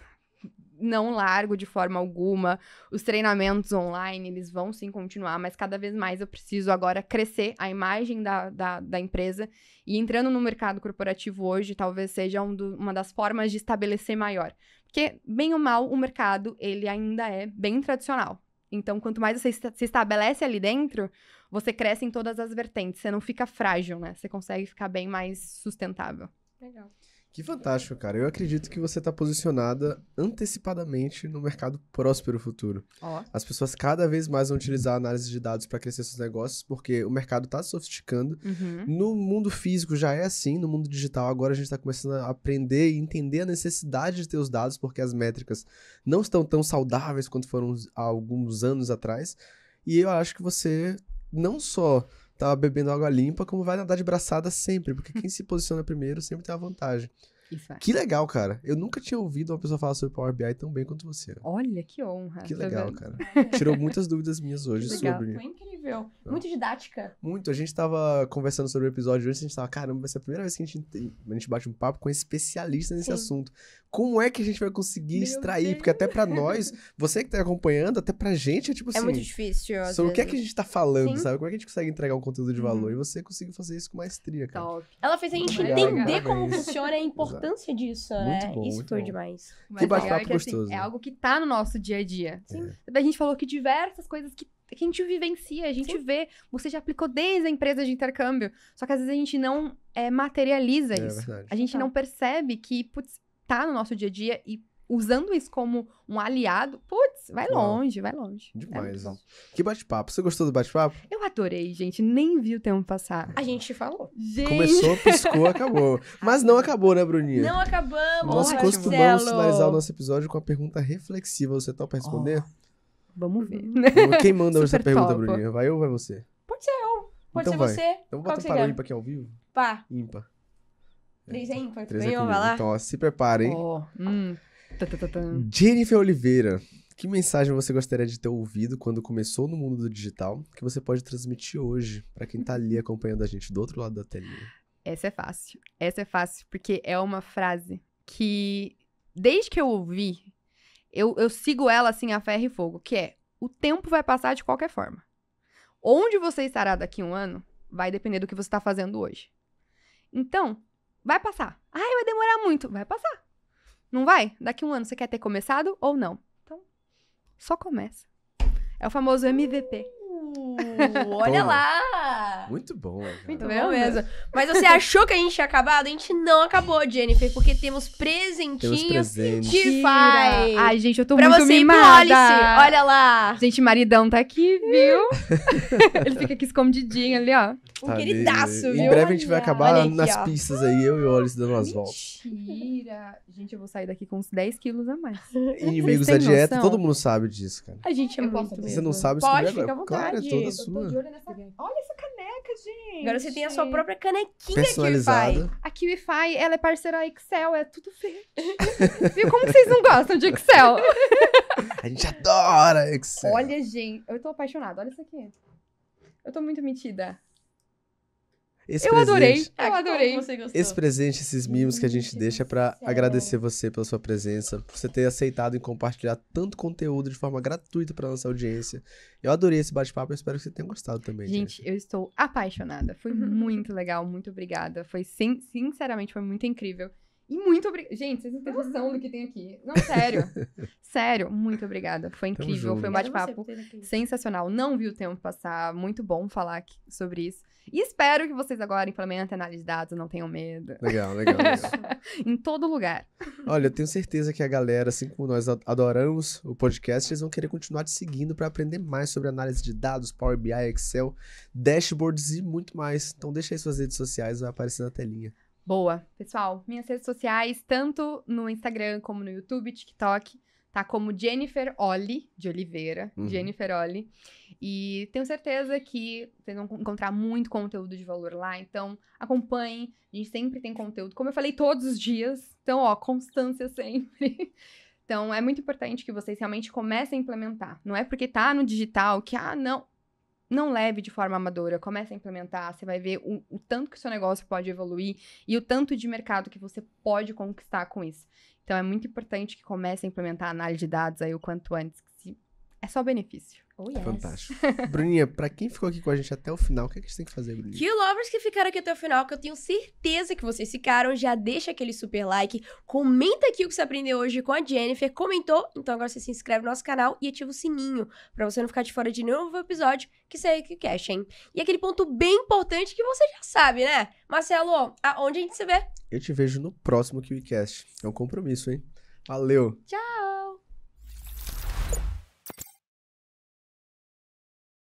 não largo de forma alguma. Os treinamentos online, eles vão sim continuar, mas cada vez mais eu preciso agora crescer a imagem da empresa. E entrando no mercado corporativo hoje, talvez seja uma das formas de estabelecer maior. Porque, bem ou mal, o mercado, ele ainda é bem tradicional. Então, quanto mais você se estabelece ali dentro, você cresce em todas as vertentes. Você não fica frágil, né? Você consegue ficar bem mais sustentável. Legal. Que fantástico, cara. Eu acredito que você está posicionada antecipadamente no mercado próspero futuro. Ó. As pessoas cada vez mais vão utilizar a análise de dados para crescer seus negócios, porque o mercado está se sofisticando. Uhum. No mundo físico já é assim, no mundo digital agora a gente está começando a aprender e entender a necessidade de ter os dados, porque as métricas não estão tão saudáveis quanto foram há alguns anos atrás. E eu acho que você não só tá bebendo água limpa, como vai nadar de braçada sempre, porque quem se posiciona primeiro sempre tem a vantagem. Isso é. Que legal, cara. Eu nunca tinha ouvido uma pessoa falar sobre Power BI tão bem quanto você. Olha, que honra. Que tá legal, vendo? cara. Tirou muitas dúvidas minhas hoje Que legal. sobre... Foi incrível. Muito didática. Muito. A gente tava conversando sobre o episódio de hoje, a gente tava, caramba, vai ser a primeira vez que a gente bate um papo com um especialista nesse Sim. assunto. Como é que a gente vai conseguir Meu extrair? Deus. Porque até pra nós, você que tá acompanhando, até pra gente é tipo É assim... muito difícil, às sobre o que é vezes. que a gente tá falando, Sim. sabe? Como é que a gente consegue entregar um conteúdo de valor? Uhum. E você conseguiu fazer isso com maestria, cara. Top. Ela fez a gente Muito legal, entender como parabéns. funciona e a importância disso, né? Muito bom, Isso muito foi bom. demais. O Que mais legal bate-papo é que, assim, gostoso. é algo que tá no nosso dia a dia. Sim. A gente falou que diversas coisas que a gente vivencia, a gente vê. Você já aplicou desde a empresa de intercâmbio. Só que às vezes a gente não materializa É isso. verdade. A gente Total. não percebe que, putz, tá no nosso dia a dia e usando isso como um aliado, putz, vai Uau. longe, vai longe. É Demais. muito bom. Que bate-papo. Você gostou do bate-papo? Eu adorei, gente. Nem vi o tempo passar. A gente falou. Gente, Começou, piscou, acabou. Mas não acabou, né, Bruninha? Não acabamos, Nós ótimo. costumamos Marcelo. finalizar o nosso episódio com uma pergunta reflexiva. Você topa responder? vamos ver. Quem manda hoje essa Super pergunta, topo. Bruninha? Vai ou vai você? Pode ser eu. Pode Então ser vai. você. Então Qual bota que você para o quer? ímpar aqui ao vivo. Pá. Ímpar. 3 é ímpar. Três é Ganhou, comigo. vai lá. Então, ó, se preparem. Ó, Jennifer Oliveira, que mensagem você gostaria de ter ouvido quando começou no mundo do digital que você pode transmitir hoje pra quem tá ali acompanhando a gente do outro lado da telinha? Essa é fácil. Essa é fácil, porque é uma frase que, desde que eu ouvi, eu sigo ela assim a ferro e fogo, que é: o tempo vai passar de qualquer forma. Onde você estará daqui a um ano vai depender do que você está fazendo hoje. Então, vai passar. Ai, vai demorar muito. Vai passar. Não vai? Daqui a um ano você quer ter começado ou não? Então, só começa. É o famoso MVP. Olha Toma. lá! Muito bom, cara. Muito Tá bom vendo? mesmo. Mas você achou que a gente tinha acabado? A gente não acabou, Jennifer, porque temos Temos presentinhos presentes. de Ai, Fai. gente, eu tô Pra muito você ir pro mimada. Olice. Olha lá. Gente, maridão tá aqui, viu? Ele fica aqui escondidinho ali, ó. Um Tá ali. queridaço, viu? Em breve a gente vai Olha. acabar Olha aqui, nas ó. pistas aí, eu e o Wallace dando umas voltas. Mentira. Gente, eu vou sair daqui com uns 10 quilos a mais. Inimigos têm da dieta, noção? todo mundo sabe disso, cara. A gente é Eu muito posso- mesmo. Você não sabe Pode, escolher fica à agora. Claro, é vontade. toda Eu tô sua. de olho nessa... Olha essa caneca, gente. Agora você tem a sua própria canequinha aqui, Fai. Personalizada. A KiwiFi, ela é parceira Excel, é tudo verde. Viu? Como que vocês não gostam de Excel? A gente adora Excel. Olha, gente, eu tô apaixonada. Olha isso aqui. Eu tô muito metida. Esse Eu adorei, presente- eu adorei. Você gostou? Esse presente, esses mimos que a gente Gente deixa é do pra céu. agradecer você pela sua presença, por você ter aceitado e compartilhar tanto conteúdo de forma gratuita pra nossa audiência. Eu adorei esse bate-papo, eu espero que você tenha gostado também. Gente, eu estou apaixonada. Foi muito legal, muito obrigada. Foi, sinceramente, foi muito incrível. E muito obrigada. Gente, vocês não têm noção do que tem aqui. Não, sério. Sério, muito obrigada. Foi Tamo incrível, junto. foi um Obrigada a você bate-papo por ter aqui. sensacional. Não vi o tempo passar. Muito bom falar sobre isso. E espero que vocês agora implementem análise de dados, não tenham medo. Legal, legal, legal. Em todo lugar. Olha, eu tenho certeza que a galera, assim como nós adoramos o podcast, eles vão querer continuar te seguindo para aprender mais sobre análise de dados, Power BI, Excel, dashboards e muito mais. Então deixa aí suas redes sociais, vai aparecer na telinha. Boa. Pessoal, minhas redes sociais, tanto no Instagram como no YouTube, TikTok, tá como Jennifer Olli, de Oliveira. Uhum. Jennifer Olli. E tenho certeza que vocês vão encontrar muito conteúdo de valor lá. Então, acompanhem. A gente sempre tem conteúdo. Como eu falei, todos os dias. Então, ó, constância sempre. Então, é muito importante que vocês realmente comecem a implementar. Não é porque tá no digital que, não leve de forma amadora, comece a implementar, você vai ver o tanto que o seu negócio pode evoluir e o tanto de mercado que você pode conquistar com isso. Então, é muito importante que comece a implementar a análise de dados aí o quanto antes, que é só benefício. Oh, yes. Fantástico. Bruninha, pra quem ficou aqui com a gente até o final, o que a gente tem que fazer, Bruninha? Que lovers que ficaram aqui até o final, que eu tenho certeza que vocês ficaram, já deixa aquele super like, comenta aqui o que você aprendeu hoje com a Jennifer, comentou, então agora você se inscreve no nosso canal e ativa o sininho, pra você não ficar de fora de nenhum novo episódio que sair aqui cash, hein? E aquele ponto bem importante que você já sabe, né? Marcelo, aonde a gente se vê? Eu te vejo no próximo KiwiCast. É um compromisso, hein? Valeu! Tchau!